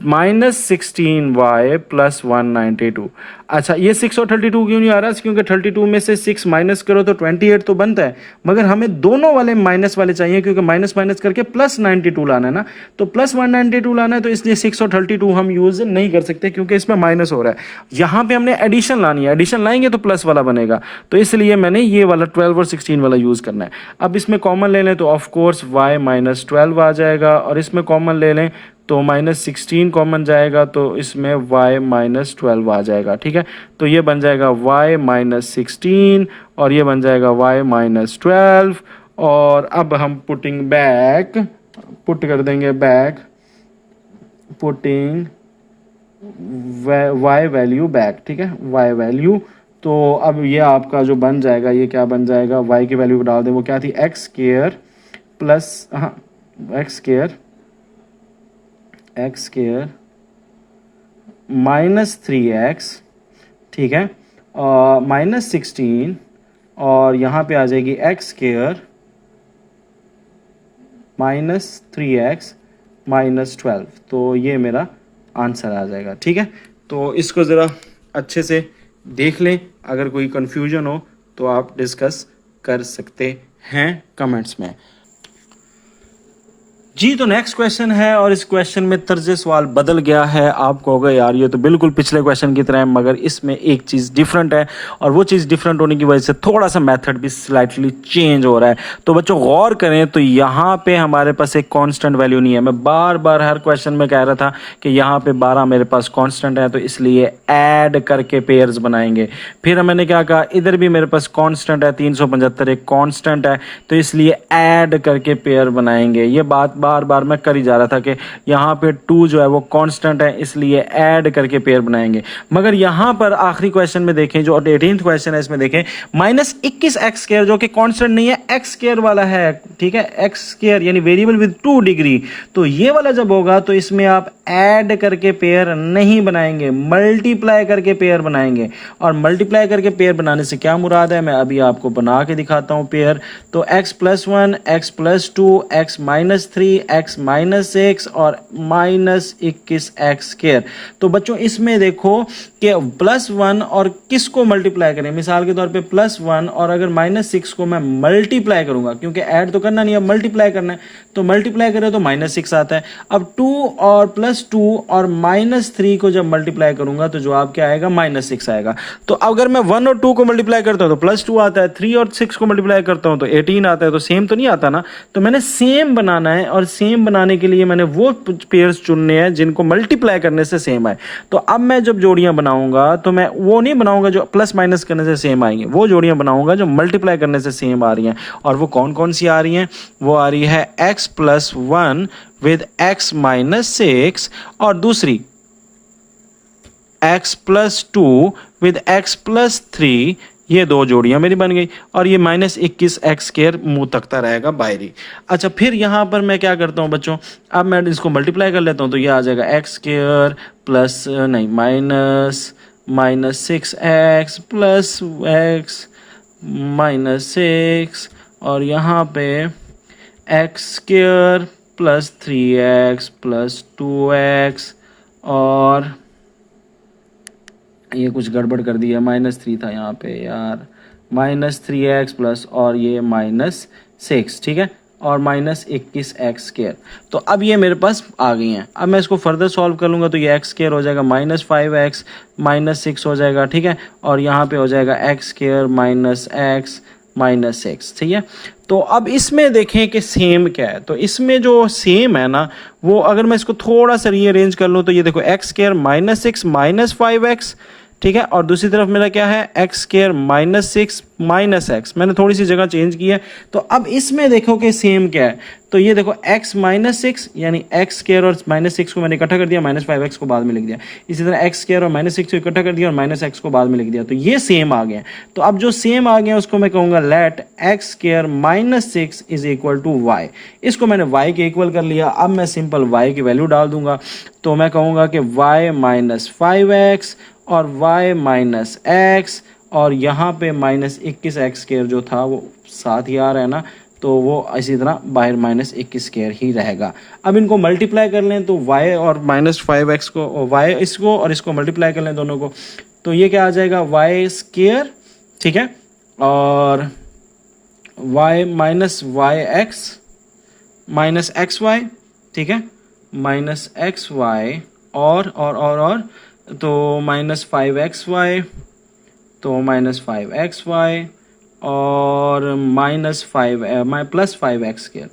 -16y plus 192। अच्छा ये 6 और 32 क्यों नहीं आ रहा, क्योंकि 32 में से 6 माइनस करो तो 28 तो बनता है, मगर हमें दोनों वाले माइनस वाले चाहिए, क्योंकि माइनस माइनस करके प्लस 92 लाना है ना, तो प्लस 192 लाना है, तो इसलिए 6 और 32 हम यूज़ नहीं कर सकते क्योंकि इसमें माइनस हो रहा है। यहाँ पे हमने एडिशन लानी है, एडिशन लाएंगे तो प्लस वाला बनेगा, तो इसलिए मैंने ये वाला 12 और 16 वाला यूज़ करना है। अब इसमें कॉमन ले लें तो ऑफकोर्स y -12 आ जाएगा, और इसमें कॉमन ले लें तो -16 कॉमन जाएगा, तो इसमें y -12 आ जाएगा, ठीक है। तो ये बन जाएगा y -16 और ये बन जाएगा y -12, और अब हम पुट कर देंगे back, putting y value back, ठीक है, y वैल्यू। तो अब ये आपका जो बन जाएगा, ये क्या बन जाएगा, y की वैल्यू डाल दें, वो क्या थी x square plus x square -3x, ठीक है, -16, और यहाँ पे आ जाएगी x स्क्वायर -3x -12, तो ये मेरा आंसर आ जाएगा, ठीक है। तो इसको ज़रा अच्छे से देख लें, अगर कोई कन्फ्यूजन हो तो आप डिस्कस कर सकते हैं कमेंट्स में। जी तो नेक्स्ट क्वेश्चन है, और इस क्वेश्चन में तर्ज सवाल बदल गया है। आप कहोगे यार ये तो बिल्कुल पिछले क्वेश्चन की तरह है, मगर इसमें एक चीज़ डिफरेंट है, और वो चीज़ डिफरेंट होने की वजह से थोड़ा सा मेथड भी स्लाइटली चेंज हो रहा है। तो बच्चों गौर करें, तो यहाँ पे हमारे पास एक कांस्टेंट वैल्यू नहीं है। मैं बार बार हर क्वेश्चन में कह रहा था कि यहाँ पे 12 मेरे पास कांस्टेंट है, तो इसलिए ऐड करके पेयर्स बनाएंगे। फिर मैंने क्या कहा, इधर भी मेरे पास कांस्टेंट है 375 एक कांस्टेंट है, तो इसलिए ऐड करके पेयर बनाएंगे। ये बात बार बार मैं कर ही जा रहा था कि यहाँ पे 2 जो है वो कांस्टेंट है, इसलिए ऐड करके पेयर बनाएंगे। मगर यहाँ पर आखिरी क्वेश्चन में देखें, जो 18th क्वेश्चन है, इसमें देखें -21x² जो कि कांस्टेंट नहीं है, एक्स स्क्वायर वाला है, ठीक है, एक्स स्क्वायर यानी वेरिएबल विद 2 डिग्री। तो ये वाला जब होगा तो इसमें आप ऐड करके पेयर नहीं बनाएंगे, मल्टीप्लाई करके पेयर बनाएंगे। और मल्टीप्लाई करके पेयर बनाने से क्या मुराद है, मैं अभी आपको बना के दिखाता हूँ पेयर। तो x+1 x+2 x -3 x -6 और -21x²। तो बच्चों इसमें देखो कि +1 और किसको मल्टीप्लाई करें, मिसाल के तौर पे +1 और अगर -6 को मैं मल्टीप्लाई करूंगा, क्योंकि ऐड तो करना नहीं है, मल्टीप्लाई करना है, तो मल्टीप्लाई करें तो -6 आता है। अब 2 और +2 और -3 को जब मल्टीप्लाई करूंगा तो जवाब क्या आएगा, -6 आएगा। तो अगर मैं 1 और 2 को मल्टीप्लाई करता हूं तो +2 आता है, 3 और 6 को मल्टीप्लाई करता हूं तो 18 आता है, तो सेम तो नहीं आता ना। तो मैंने सेम बनाना है, और सेम बनाने के लिए मैंने वो पेयर्स चुनने हैं जिनको मल्टीप्लाई करने से सेम आए। तो अब मैं जब जोड़ियां बनाऊंगा तो मैं वो नहीं बनाऊंगा जो प्लस माइनस करने से सेम आएंगे, वो जोड़ियां बनाऊंगा जो मल्टीप्लाई करने से सेम आ रही हैं। और वो कौन कौन सी आ रही हैं, वो आ रही है x+1 विद x -6, और दूसरी x plus two with x plus three, ये दो जोड़ियां मेरी बन गई, और ये माइनस 21 एक्स स्क्वायर मुंह तकता रहेगा बाहरी। अच्छा, फिर यहाँ पर मैं क्या करता हूँ बच्चों, अब मैं इसको मल्टीप्लाई कर लेता हूँ, तो ये आ जाएगा एक्स स्क्वायर प्लस नहीं minus 6x plus x minus 6, और यहाँ पे x square plus 3x plus 2x, और ये कुछ गड़बड़ कर दिया, -3 था यहाँ पे यार, -3x प्लस और ये -6, ठीक है, और -21x स्क्वायर। तो अब ये मेरे पास आ गई हैं। अब मैं इसको फर्दर सॉल्व कर लूँगा तो ये एक्स स्क्वायर हो जाएगा -5x -6 हो जाएगा, ठीक है, और यहाँ पे हो जाएगा एक्स स्क्वायर -x -6, ठीक है। तो अब इसमें देखें कि सेम क्या है, तो इसमें जो सेम है ना, वो अगर मैं इसको थोड़ा सा रीअरेंज कर लूँ तो ये देखो एक्स स्क्वायर -6 -5x, ठीक है, और दूसरी तरफ मेरा क्या है एक्स स्क्वायर -6 -x, मैंने थोड़ी सी जगह चेंज की है। तो अब इसमें देखो कि सेम क्या है, तो ये देखो x -6 यानी एक्स स्क्वायर और -6 को मैंने इकट्ठा कर दिया, -5x को बाद में लिख दिया, इसी तरह एक्स स्क्वायर और -6 को इकट्ठा कर दिया और -x को बाद में लिख दिया, तो ये सेम आ गया। तो अब जो सेम आ गया उसको मैं कहूँगा let X square -6 is equal to Y. इसको मैंने y के इक्वल कर लिया। अब मैं सिंपल y की वैल्यू डाल दूंगा, तो मैं कहूँगा कि y -5x और y -x, और यहाँ पे -21x स्क्वायर जो था वो साथ ही आ रहा है ना, तो वो इसी तरह बाहर -21 स्क्वायर ही रहेगा। अब इनको मल्टीप्लाई कर लें तो y और -5x को, y इसको और इसको मल्टीप्लाई कर लें दोनों को, तो ये क्या आ जाएगा y स्क्वायर, ठीक है, और y -yx -xy, ठीक है, -xy और तो -5xy, तो -5xy और +5x स्क्वायर,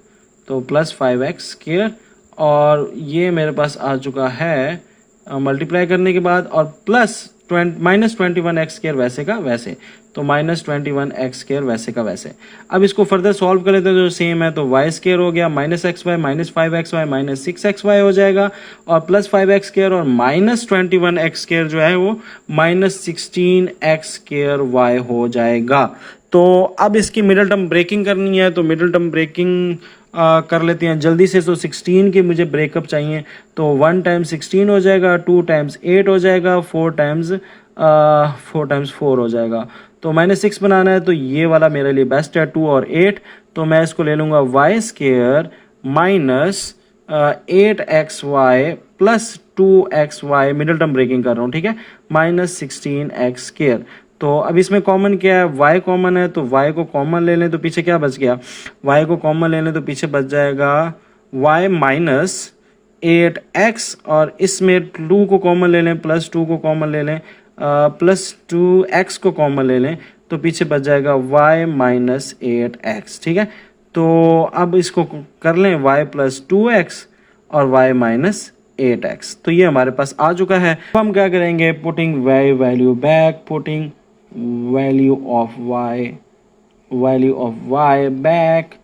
तो +5x स्क्वायर, और ये मेरे पास आ चुका है मल्टीप्लाई करने के बाद, और -21x स्क्वायर वैसे का वैसे, तो -21x स्क्वायर वैसे का वैसे। अब इसको फर्दर सॉल्व कर लेते हैं, जो सेम है, तो y स्क्वायर हो गया -xy -5xy -6xy हो जाएगा, और +5x स्क्वायर और -21x स्क्वायर जो है वो -16x स्क्वायर y हो जाएगा। तो अब इसकी मिडिल टर्म ब्रेकिंग करनी है, तो मिडिल टर्म ब्रेकिंग कर लेते हैं जल्दी से। तो 16 की मुझे ब्रेकअप चाहिए, तो 1 टाइम्स 16 हो जाएगा, 2 टाइम्स 8 हो जाएगा, 4 टाइम्स 4 हो जाएगा। तो -6 बनाना है, तो ये वाला मेरे लिए बेस्ट है, 2 और 8, तो मैं इसको ले लूँगा y square -8xy plus 2xy, middle term breaking कर रहा हूँ, ठीक है, -16x स्क्वायर। तो अब इसमें कॉमन क्या है, y कॉमन है, तो y को कॉमन ले लें तो पीछे क्या बच गया, y को कॉमन ले लें तो पीछे बच जाएगा y -8x, और इसमें 2 को कॉमन ले लें, +2 को कॉमन ले लें, +2x को कॉमन ले लें, तो पीछे बच जाएगा y -8x, ठीक है। तो अब इसको कर लें y +2x और y -8x, तो ये हमारे पास आ चुका है। अब हम क्या करेंगे, putting value back, putting value of y back,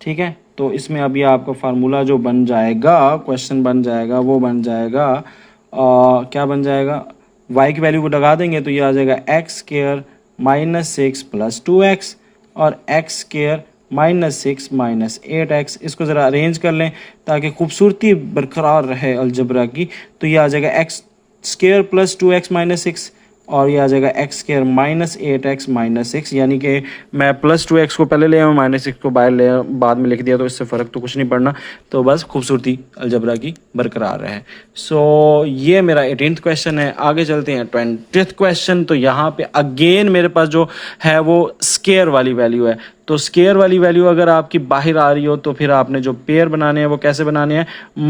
ठीक है। तो इसमें अभी आपका फार्मूला जो बन जाएगा, क्वेश्चन बन जाएगा, वो बन जाएगा क्या बन जाएगा, y की वैल्यू को लगा देंगे तो ये आ जाएगा एक्स स्क्वायर -6 + 2x और एक्स स्क्वायर -6 -8x। इसको ज़रा अरेंज कर लें ताकि खूबसूरती बरकरार रहे अलजबरा की। तो ये आ जाएगा एक्स स्क्वायर + 2x -6, और ये आ जाएगा एक्स स्क्वायर -8x -6, यानी कि मैं +2x को पहले ले आया, -6 को बाद में लिख दिया, तो इससे फ़र्क तो कुछ नहीं पड़ना, तो बस खूबसूरती अलजबरा की बरकरार रहे। सो ये मेरा 18th क्वेश्चन है। आगे चलते हैं 20th क्वेश्चन। तो यहाँ पे अगेन मेरे पास जो है वो स्क्वायर वाली वैल्यू है। तो स्क्वायर वाली वैल्यू अगर आपकी बाहर आ रही हो तो फिर आपने जो पेयर बनाने हैं वो कैसे बनाने हैं,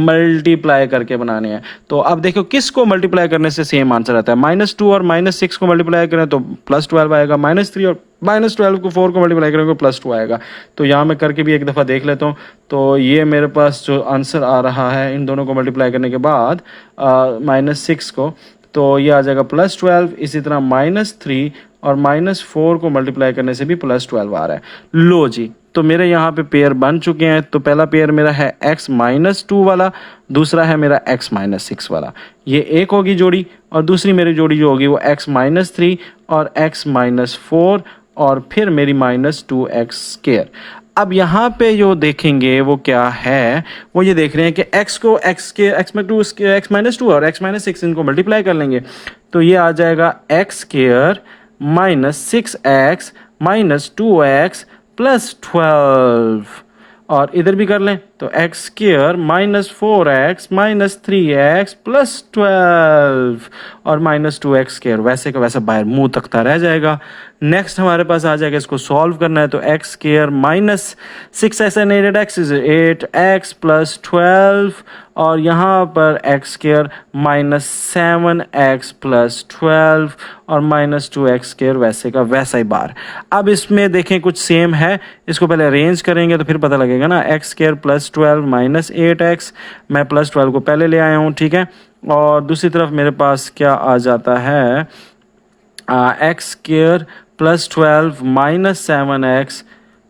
मल्टीप्लाई करके बनाने हैं। तो अब देखो किसको मल्टीप्लाई करने से सेम आंसर आता है, -2 और -6 को मल्टीप्लाई करें तो +12 आएगा, -3 और -12 को 4 को मल्टीप्लाई करेंगे तो +2 आएगा। तो यहाँ मैं करके भी एक दफ़ा देख लेता हूँ। तो ये मेरे पास जो आंसर आ रहा है इन दोनों को मल्टीप्लाई करने के बाद -6 को, तो ये आ जाएगा +12, इसी तरह -3 और -4 को मल्टीप्लाई करने से भी +12 आ रहा है। लो जी, तो मेरे यहाँ पे पेयर बन चुके हैं। तो पहला पेयर मेरा है x-2 वाला, दूसरा है मेरा x-6 वाला। ये एक होगी जोड़ी, और दूसरी मेरी जोड़ी जो होगी वो x-3 और x-4 और फिर मेरी -2x²। अब यहाँ पे जो देखेंगे वो क्या है, वो ये देख रहे हैं कि x को x-2 और x-6 इनको मल्टीप्लाई कर लेंगे तो ये आ जाएगा x² -6x -2x +12, और इधर भी कर लें तो x² -4x -3x +12 और -2x², वैसे का वैसा बाहर मुंह तकता रह जाएगा। नेक्स्ट हमारे पास आ जाएगा, इसको सॉल्व करना है तो x² -6x and 8x is 8x +12 और यहाँ पर x² -7x +12 और -2x² वैसे का वैसा ही बार। अब इसमें देखें कुछ सेम है, इसको पहले अरेंज करेंगे तो फिर पता लगेगा ना। x² +12 -8x, मैं +12 को पहले ले आया हूँ, ठीक है। और दूसरी तरफ मेरे पास क्या आ जाता है, x² +12 -7x,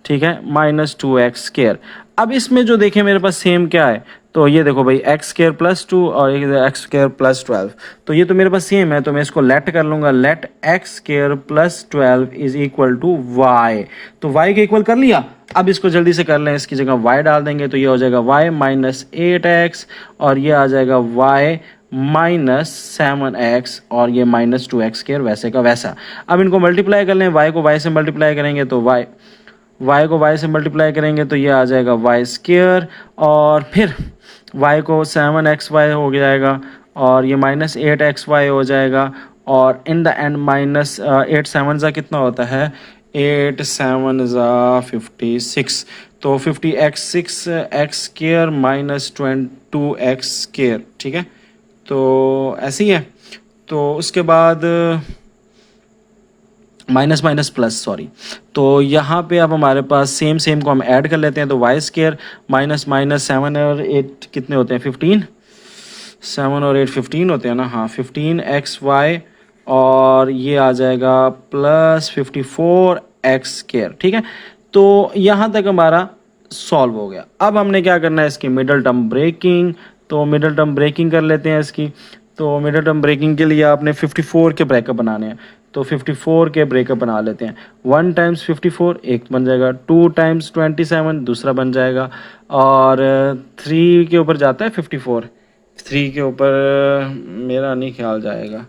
ठीक है, -2x²। अब इसमें जो देखें मेरे पास सेम क्या है, तो ये देखो भाई x² +2 और x² +12, तो ये तो मेरे पास सेम है, तो मैं इसको लेट कर लूँगा। Let x² +12 is equal to y, तो y के इक्वल कर लिया। अब इसको जल्दी से कर लें, इसकी जगह y डाल देंगे तो ये हो जाएगा y -8x और ये आ जाएगा y -7x और ये -2x² वैसे का वैसा। अब इनको मल्टीप्लाई कर लें, y को y से मल्टीप्लाई करेंगे तो y को y से मल्टीप्लाई करेंगे तो ये आ जाएगा y² और फिर y को 7xy हो जाएगा और ये -8xy हो जाएगा और इन द एंड -8 7 ज़ा कितना होता है, 8 7 ज़ा 56, तो 50x6x² -22x², ठीक है। तो ऐसे ही है। तो उसके बाद माइनस माइनस प्लस, सॉरी, तो यहाँ पे अब हमारे पास सेम को हम ऐड कर लेते हैं तो y² माइनस माइनस 7 और 8 कितने होते हैं, 15, 7 और 8 15 होते हैं ना, हाँ 15xy और ये आ जाएगा +54x², ठीक है। तो यहाँ तक हमारा सॉल्व हो गया। अब हमने क्या करना है, इसकी मिडल टर्म ब्रेकिंग, तो मिडल टर्म ब्रेकिंग कर लेते हैं इसकी। तो मिडल टर्म ब्रेकिंग के लिए आपने 54 के ब्रेकअप बनाने हैं, तो 54 के ब्रेकअप बना लेते हैं। 1 टाइम्स 54 एक बन जाएगा, 2 टाइम्स 27 दूसरा बन जाएगा और 3 के ऊपर जाता है 54, 3 के ऊपर मेरा नहीं ख्याल जाएगा,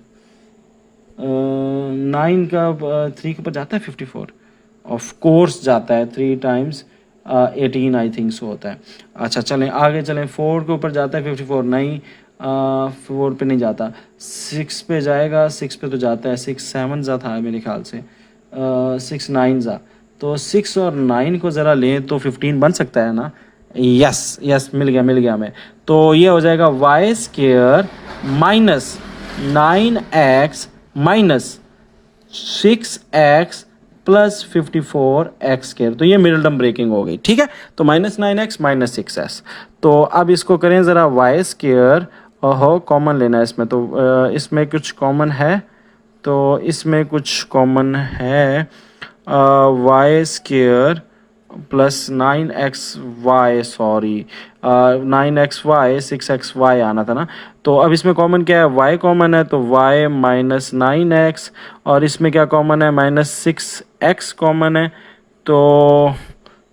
9 का 3 के ऊपर जाता है 54, ऑफ कोर्स जाता है 3 टाइम्स 18 आई थिंक सो होता है। अच्छा चलें आगे चलें, 4 के ऊपर जाता है 54, नहीं 4 पे नहीं जाता, 6 पे जाएगा, 6 पे तो जाता है, 6 7 ज़ा था मेरे ख्याल से, 6 9 ज़ा, तो 6 और 9 को ज़रा लें तो 15 बन सकता है ना। यस यस, मिल गया हमें। तो ये हो जाएगा y² -9x -6x +54x², तो ये मिडल टर्म ब्रेकिंग हो गई, ठीक है। तो -9x -6x, तो अब इसको करें ज़रा y², ओहो कॉमन लेना है इसमें, तो इसमें कुछ कॉमन है, तो इसमें कुछ कॉमन है, y² +9xy, sorry 9xy 6xy आना था ना। तो अब इसमें कॉमन क्या है, y कॉमन है तो y -9x और इसमें क्या कॉमन है, -6x कॉमन है, तो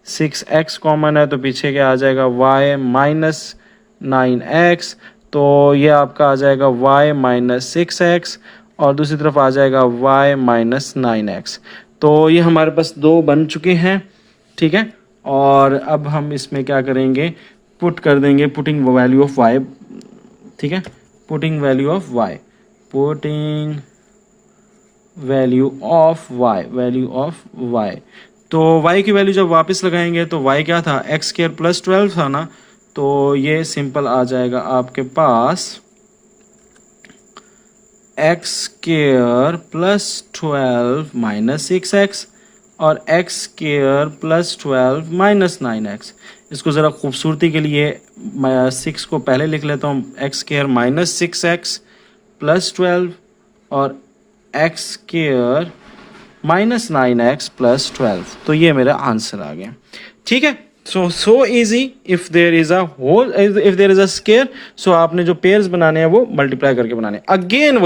6x कॉमन है, तो पीछे क्या आ जाएगा y -9x, तो ये आपका आ जाएगा y -6x और दूसरी तरफ आ जाएगा y -9x। तो ये हमारे पास दो बन चुके हैं, ठीक है। और अब हम इसमें क्या करेंगे, पुट कर देंगे, पुटिंग वैल्यू ऑफ y, ठीक है, putting value of y, putting value of y, तो y की वैल्यू जब वापस लगाएंगे तो y क्या था, x² +12 था ना, तो ये सिंपल आ जाएगा आपके पास x² +12 -6x और x² +12 -9x। इसको ज़रा खूबसूरती के लिए 6 को पहले लिख लेता हूँ, x² -6x +12 और x² -9x +12, तो ये मेरा आंसर आ गया, ठीक है। So easy, if there is a whole, if there is a square, so आपने जो पेयर्स बनाने हैं वो मल्टीप्लाई करके बनाने हैं। अगेन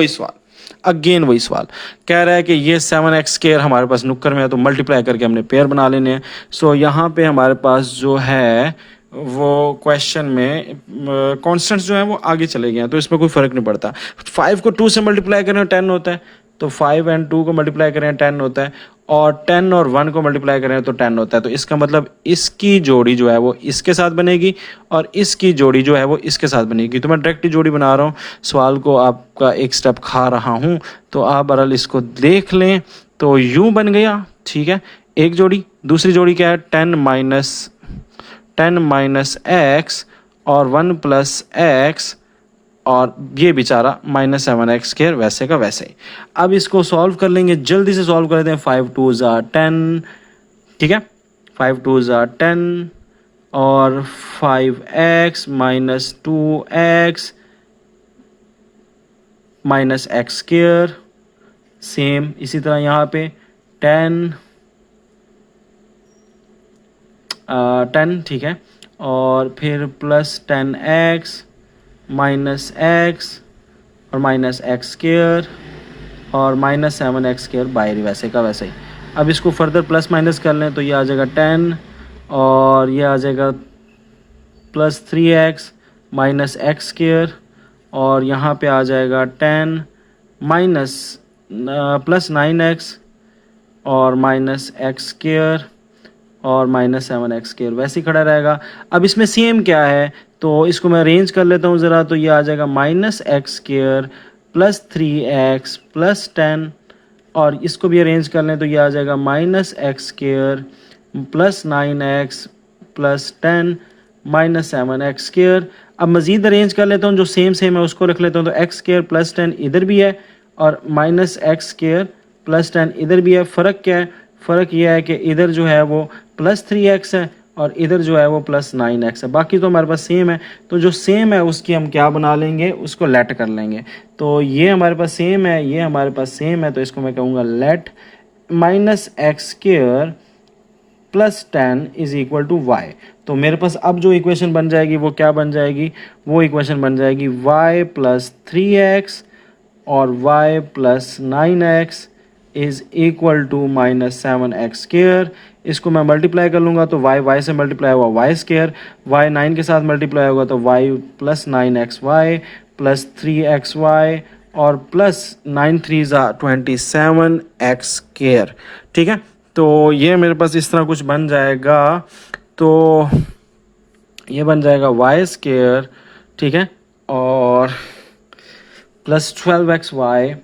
वही सवाल कह रहा है कि ये 7x स्क्वायर हमारे पास नुक्कर में है, तो मल्टीप्लाई करके हमने पेयर बना लेने हैं। सो यहाँ पे हमारे पास जो है वो क्वेश्चन में कांस्टेंट्स जो है वो आगे चले गए हैं, तो इसमें कोई फ़र्क नहीं पड़ता। 5 को 2 से मल्टीप्लाई करें 10 होता है, तो 5 एंड 2 को मल्टीप्लाई करें 10 होता है, और 10 और 1 को मल्टीप्लाई करें तो 10 होता है। तो इसका मतलब इसकी जोड़ी जो है वो इसके साथ बनेगी और इसकी जोड़ी जो है वो इसके साथ बनेगी। तो मैं डायरेक्टली जोड़ी बना रहा हूँ, सवाल को आपका एक स्टेप खा रहा हूँ, तो आप बहरहाल इसको देख लें। तो यूँ बन गया, ठीक है, एक जोड़ी। दूसरी जोड़ी क्या है, 10 माइनस एक्स और 1 प्लस एक्स, और ये बेचारा -7x², वैसे का वैसे ही। अब इसको सॉल्व कर लेंगे, जल्दी से सॉल्व कर लेते हैं। 5 2 ज़ा 10, ठीक है, 5 2 ज़ा 10 और 5x minus 2x minus x², same इसी तरह यहाँ पे 10 ठीक है, और फिर प्लस 10x माइनस x और माइनस x² और -7x² बाहर वैसे का वैसे ही। अब इसको फर्दर प्लस माइनस कर लें तो ये आ जाएगा 10 और ये आ जाएगा प्लस 3x माइनस x² और यहाँ पे आ जाएगा 10 माइनस प्लस 9x और माइनस x² और -7x² वैसे ही खड़ा रहेगा। अब इसमें सेम क्या है, तो इसको मैं अरेंज कर लेता हूँ ज़रा, तो ये आ जाएगा -x² प्लस 3x प्लस 10, और इसको भी अरेंज कर लें तो ये आ जाएगा -x² plus 9x plus 10 -7x²। अब मज़ीद अरेंज कर लेता हूँ, जो सेम सेम है उसको रख लेता हूँ, तो x² प्लस 10 इधर भी है और -x² प्लस 10 इधर भी है। फ़र्क क्या है, फ़र्क यह है कि इधर जो है वो प्लस 3x है और इधर जो है वो प्लस 9x है। बाकी तो हमारे पास सेम है, तो जो सेम है उसकी हम क्या बना लेंगे, उसको लेट कर लेंगे। तो ये हमारे पास सेम है, ये हमारे पास सेम है, तो इसको मैं कहूँगा let -x² plus 10 is equal to Y. तो मेरे पास अब जो इक्वेशन बन जाएगी वो क्या बन जाएगी, वो इक्वेशन बन जाएगी y प्लस 3x और y plus 9x is equal to -7x²। इसको मैं मल्टीप्लाई कर लूँगा तो y से मल्टीप्लाई हुआ y², y 9 के साथ मल्टीप्लाई होगा तो y plus 9xy plus 3xy और प्लस 9 3 27x², ठीक है। तो ये मेरे पास इस तरह कुछ बन जाएगा, तो ये बन जाएगा y², ठीक है, और plus 12xy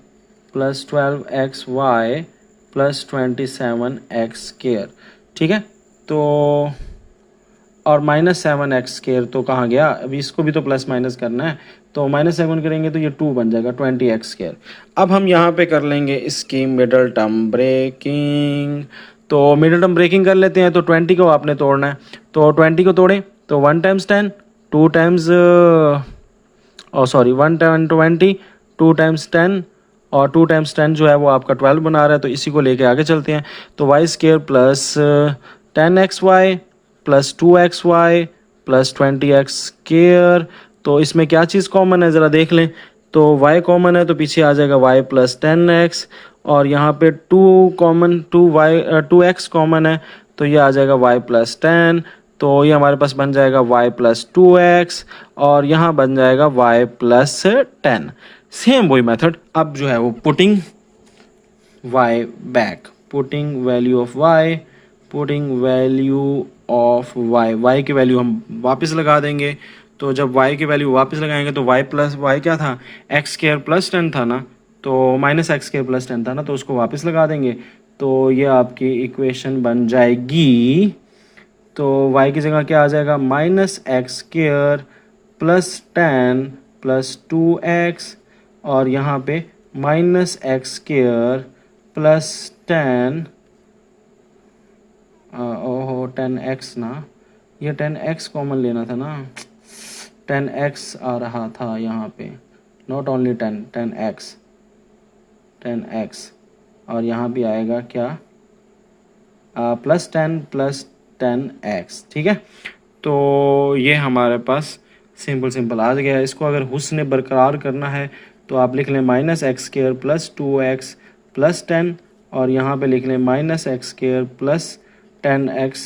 plus 12xy plus 27x², ठीक है। तो और -7x² तो कहाँ गया, अभी इसको भी तो प्लस माइनस करना है, तो -7 करेंगे तो ये 2 बन जाएगा 20x²। अब हम यहाँ पे कर लेंगे इसकी मिडल टर्म ब्रेकिंग, तो मिडल टर्म ब्रेकिंग कर लेते हैं। तो 20 को आपने तोड़ना है, तो 20 को तोड़ें तो 1 टाइम्स 10, 2 टाइम्स 1 टाइम 20, 2 टाइम्स 10 और 2 टाइम्स 10 जो है वो आपका 12 बना रहा है, तो इसी को लेके आगे चलते हैं। तो y² plus 10xy plus 2xy plus 20x²। तो इसमें क्या चीज़ कॉमन है ज़रा देख लें, तो y कॉमन है तो पीछे आ जाएगा y प्लस 10x, और यहाँ पे 2x कॉमन है तो ये आ जाएगा y प्लस 10, तो ये हमारे पास बन जाएगा y प्लस 2x और यहाँ बन जाएगा y प्लस 10। सेम वही मेथड, अब जो है वो putting y back, putting value of y, putting value of y की वैल्यू हम वापस लगा देंगे। तो जब y की वैल्यू वापस लगाएंगे तो y प्लस y क्या था, x² प्लस 10 था ना, तो -x² प्लस 10 था ना, तो उसको वापस लगा देंगे, तो ये आपकी इक्वेशन बन जाएगी। तो y की जगह क्या आ जाएगा, -x² प्लस 10 प्लस 2x और यहाँ पे -x² प्लस 10 ओहो 10x ना, ये 10x कॉमन लेना था ना, 10x आ रहा था यहाँ पे, नॉट ओनली 10x और यहाँ भी आएगा क्या, प्लस 10 प्लस 10x, ठीक है। तो ये हमारे पास सिंपल आ गया। इसको अगर हुस्न बरकरार करना है तो आप लिख लें minus x square plus 2x plus 10, और यहाँ पे लिख लें minus x square plus 10x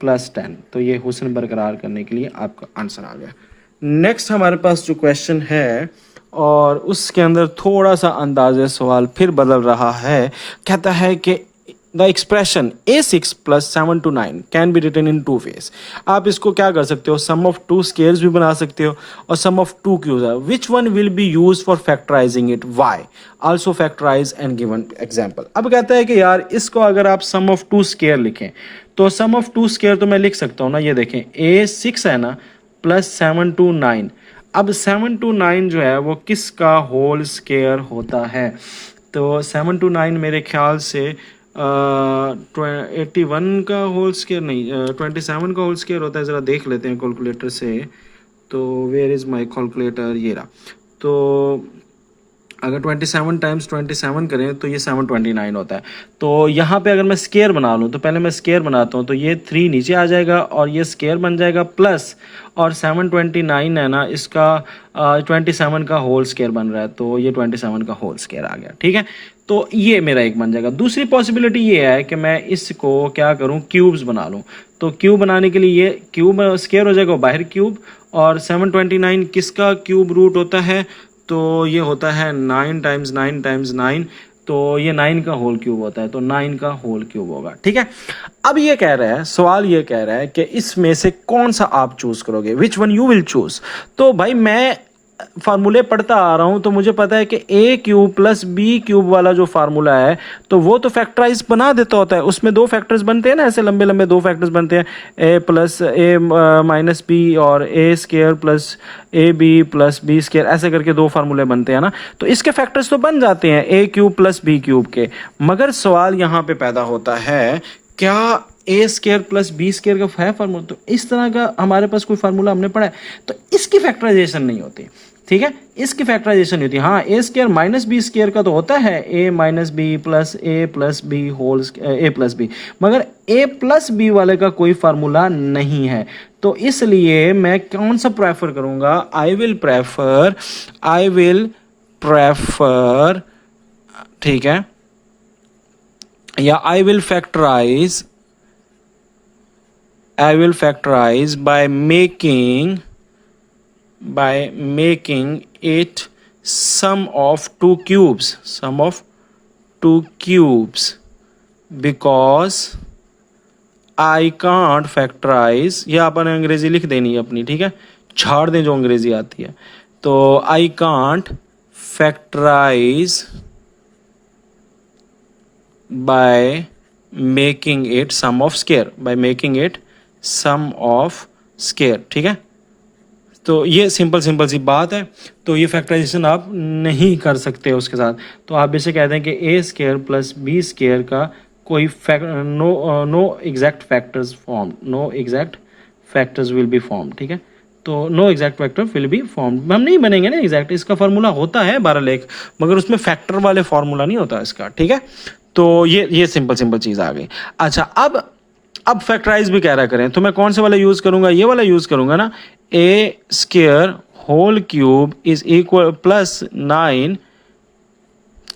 plus 10। तो ये हुस्न बरकरार करने के लिए आपका आंसर आ गया। नेक्स्ट हमारे पास जो क्वेश्चन है, और उसके अंदर थोड़ा सा अंदाज़े सवाल फिर बदल रहा है। कहता है कि the expression a6 plus 7 to 9 can be written in two ways. आप इसको क्या कर सकते हो, सम ऑफ टू स्केयर्स भी बना सकते हो और सम ऑफ टू क्यूब्स है। Which one will be use for factorising it, why, also factorise and given example. अब कहता है कि यार इसको अगर आप सम ऑफ टू स्केयर लिखें तो सम ऑफ टू स्केयर तो मैं लिख सकता हूँ ना, ये देखें a6 है ना प्लस 7 to 9। अब 7 to 9 जो है वो किसका होल स्केयर होता है? तो 7 to 9 मेरे ख्याल से 81 का होल स्केयर नहीं, 27 का होल स्केयर होता है। ज़रा देख लेते हैं कैलकुलेटर से। तो वेयर इज़ माय कैलकुलेटर, ये रहा। तो अगर 27 टाइम्स 27 करें तो ये 729 होता है। तो यहाँ पे अगर मैं स्केयर बना लूँ तो पहले मैं स्केयर बनाता हूँ, तो ये 3 नीचे आ जाएगा और ये स्केयर बन जाएगा प्लस, और 729 है ना, इसका 27 का होल स्केयर बन रहा है, तो ये 27 का होल स्केयर आ गया, ठीक है। तो ये मेरा एक बन जाएगा। दूसरी पॉसिबिलिटी ये है कि मैं इसको क्या करूँ, क्यूब्स बना लूँ। तो क्यूब बनाने के लिए ये क्यूब स्केयर हो जाएगा बाहर क्यूब, और 729 किसका क्यूब रूट होता है? तो ये होता है 9 टाइम्स 9 टाइम्स 9, तो ये 9 का होल क्यूब होता है, तो 9 का होल क्यूब होगा, ठीक है। अब ये कह रहा है, सवाल ये कह रहा है कि इसमें से कौन सा आप चूज करोगे, which one you will choose. तो भाई मैं फार्मूले पढ़ता आ रहा हूं तो मुझे पता है कि ए क्यूब प्लस बी क्यूब वाला जो फार्मूला है तो वो तो फैक्टराइज बना देता होता है। उसमें दो फैक्टर्स बनते हैं ना, ऐसे लंबे लंबे दो फैक्टर्स बनते हैं, A plus A minus B और A square plus A B plus B square, ऐसे करके दो फार्मूले बनते हैं ना। तो इसके फैक्टर्स तो बन जाते हैं ए क्यूब प्लस बी क्यूब के। मगर सवाल यहाँ पे पैदा होता है, क्या ए स्केयर प्लस बी स्केयर का है फार्मूला? तो इस तरह का हमारे पास कोई फार्मूला हमने पढ़ा है, तो इसकी फैक्टराइजेशन नहीं होती, ठीक है। इसकी फैक्टराइजेशन नहीं होती। हाँ, A square minus B square का तो होता है, A minus B plus B whole A plus B, मगर ए प्लस बी वाले का कोई फार्मूला नहीं है। तो इसलिए मैं कौन सा प्रेफर करूंगा, आई विल प्रेफर, ठीक है, या I will factorise by making it sum of two cubes because I can't factorize, ये अपन अंग्रेजी लिख देनी है अपनी, ठीक है, छाड़ दें जो अंग्रेजी आती है। तो I can't factorize by making it sum of square, ठीक है। तो ये सिंपल सी बात है। तो ये फैक्टराइजेशन आप नहीं कर सकते उसके साथ। तो आप जैसे कहते हैं कि ए स्केयर प्लस बी स्केयर का कोई no exact factors will be form, ठीक है। तो no exact factor will be form, हम नहीं बनेंगे ना एग्जैक्ट। इसका फार्मूला होता है 12 लेख, मगर उसमें फैक्टर वाले फार्मूला नहीं होता इसका, ठीक है। तो ये सिंपल चीज़ आ गई। अच्छा, अब फैक्टराइज भी कह रहा करें तो मैं कौन से वाला यूज़ करूंगा, ये वाला यूज़ करूंगा ना, A square whole cube is equal plus 9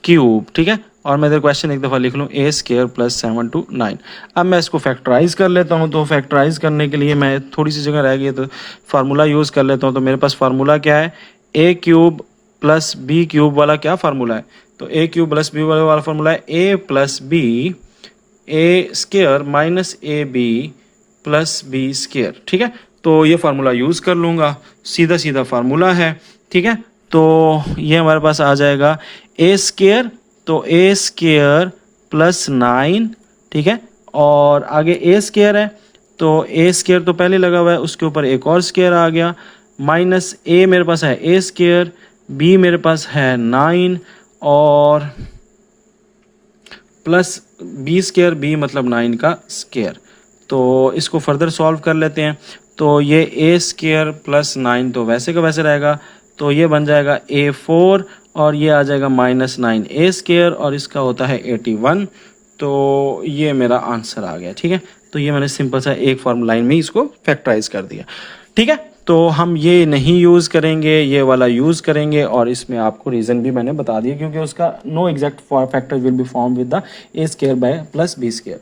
cube, ठीक है। और मैं इधर क्वेश्चन एक दफ़ा लिख लूँ, ए स्केयर प्लस 7 to 9। अब मैं इसको फैक्टराइज कर लेता हूँ। तो फैक्टराइज करने के लिए मैं थोड़ी सी जगह रह गई तो फार्मूला यूज़ कर लेता हूँ। तो मेरे पास फार्मूला क्या है, A cube plus B cube वाला क्या फार्मूला है? तो ए क्यूब प्लस बी वाला फार्मूला है A plus B A square minus A B plus B square, ठीक है। तो ये फार्मूला यूज़ कर लूँगा, सीधा फार्मूला है, ठीक है। तो ये हमारे पास आ जाएगा ए स्केयर, तो ए स्केयर प्लस 9, ठीक है, और आगे ए स्केयर है, तो ए स्केयर तो पहले लगा हुआ है, उसके ऊपर एक और स्केयर आ गया, माइनस ए मेरे पास है ए स्केयर, बी मेरे पास है 9, और प्लस बी स्केयर, बी मतलब 9 का स्केयर। तो इसको फर्दर सॉल्व कर लेते हैं। तो ये ए स्केयर प्लस 9 तो वैसे का वैसे रहेगा, तो ये बन जाएगा A4, और ये आ जाएगा माइनस 9 ए स्केयर, और इसका होता है 81। तो ये मेरा आंसर आ गया, ठीक है। तो तो ये मैंने सिंपल सा एक फॉर्मूला लाइन में इसको फैक्टराइज कर दिया। ठीक है, तो हम ये नहीं यूज़ करेंगे, ये वाला यूज़ करेंगे, और इसमें आपको रीज़न भी मैंने बता दिया क्योंकि उसका no exact factor will be form with the A square by plus B square.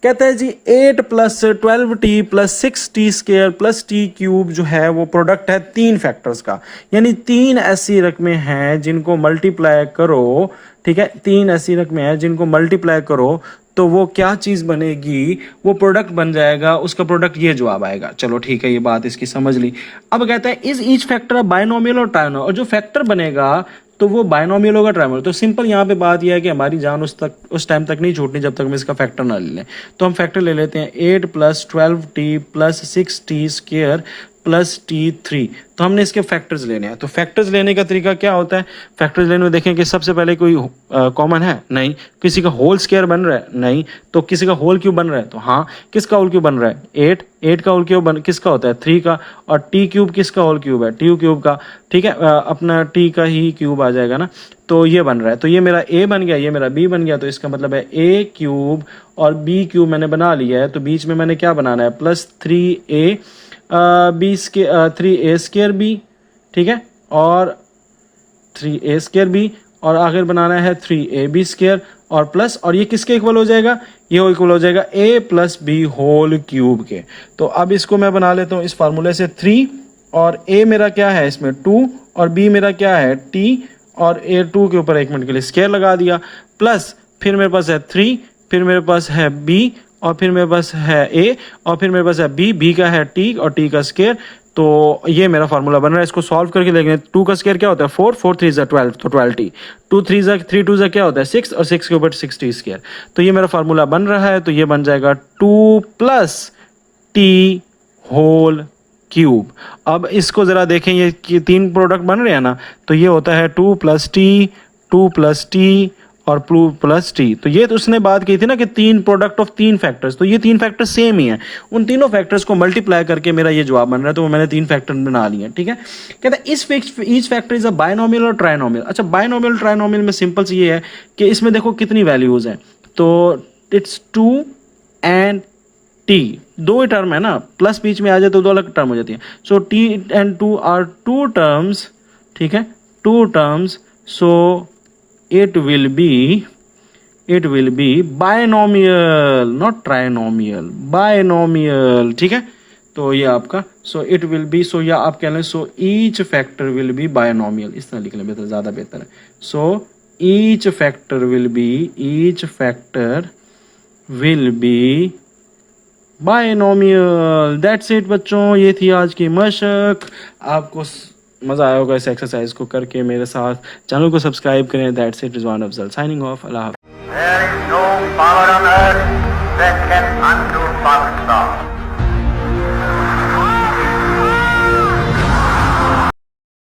कहता है G 8 plus 12t plus 6t square plus T cube जो है वो प्रोडक्ट है 3 फैक्टर्स का, यानी 3 ऐसी रकमें हैं जिनको मल्टीप्लाई करो, ठीक है, 3 ऐसी रकमें हैं जिनको मल्टीप्लाई करो तो वो क्या चीज़ बनेगी, वो प्रोडक्ट बन जाएगा, उसका प्रोडक्ट ये जवाब आएगा। चलो ठीक है, ये बात इसकी समझ ली। अब कहता है इज ईच फैक्टर बायनोमियल और ट्रायनोमियल, और जो फैक्टर बनेगा तो वो बायनोमियल होगा ट्रायनोमियल। तो सिंपल यहाँ पे बात यह है कि हमारी जान उस टाइम तक नहीं छूटनी जब तक हम इसका फैक्टर ना ले लें। तो हम फैक्टर ले लेते हैं 8 plus 12t plus 6t square plus t3। तो हमने इसके फैक्टर्स लेने हैं। तो फैक्टर्स लेने का तरीका क्या होता है, फैक्टर्स लेने में देखें कि सबसे पहले कोई कॉमन है, नहीं, किसी का होल स्क्वायर बन रहा है, नहीं, तो किसी का होल क्यूब बन रहा है, तो हाँ, किसका होल क्यूब बन रहा है 8 का होल क्यूब किसका होता है 3 का, और टी क्यूब किसका होल क्यूब है टी क्यूब का, ठीक है, अपना टी का ही क्यूब आ जाएगा ना, तो ये बन रहा है। तो ये मेरा ए बन गया, ये मेरा बी बन गया, तो इसका मतलब है ए क्यूब और बी क्यूब मैंने बना लिया है। तो बीच में मैंने क्या बनाना है plus 3a B square 3a square B, ठीक है, और 3a स्क्वायर बी, और आखिर बनाना है 3ab स्क्वायर और प्लस, और ये किसके इक्वल हो जाएगा, ये इक्वल हो जाएगा a plus B whole cube के। तो अब इसको मैं बना लेता हूँ इस फार्मूले से 3, और a मेरा क्या है इसमें 2, और b मेरा क्या है t, और a 2 के ऊपर 1 मिनट के लिए स्क्वायर लगा दिया, प्लस फिर मेरे पास है 3, फिर मेरे पास है b, और फिर मेरे पास है a, और फिर मेरे पास है b का है t और t का स्क्वायर। तो ये मेरा फार्मूला बन रहा है। इसको सॉल्व करके देखेंगे, 2 का स्क्वायर क्या होता है 4, 4 3 12, तो 12t, 2 3 2 क्या होता है 6, और 6 के ऊपर 6t स्क्वायर। तो ये मेरा फार्मूला बन रहा है। तो ये बन जाएगा 2 प्लस टी होल क्यूब। अब इसको ज़रा देखें, ये 3 प्रोडक्ट बन रहे हैं ना, तो ये होता है 2 प्लस टी और 2 प्लस टी। तो ये तो उसने बात की थी ना कि 3 प्रोडक्ट ऑफ 3 फैक्टर्स, तो ये 3 फैक्टर्स सेम ही हैं, उन तीनों फैक्टर्स को मल्टीप्लाई करके मेरा ये जवाब बन रहा है। तो मैंने 3 फैक्टर बना लिए हैं, ठीक है। कहता है each factor is a binomial और ट्रायनोमियल। अच्छा, बायनोमियल ट्रायनोमियल में सिंपल सी ये है कि इसमें देखो कितनी वैल्यूज हैं, तो it's 2 and T, 2 he term है ना, प्लस बीच में आ जाए तो 2 अलग टर्म हो जाती है। So T and 2 are 2 terms, ठीक है, 2 terms, so it will be binomial not trinomial, binomial, ठीक है। तो ये आपका it will be, या आप कह लें each factor will be binomial, इस तरह लिख लें बेहतर, ज़्यादा बेहतर है। each factor will be binomial। That's it बच्चों, ये थी आज की मशक। आपको मज़ा आया होगा इस एक्सरसाइज को करके मेरे साथ। चैनल को सब्सक्राइब करें। That's it, Rizwan Afzal signing off. अल्लाह हाफ़िज़। There is no power on earth that can undo Pakistan.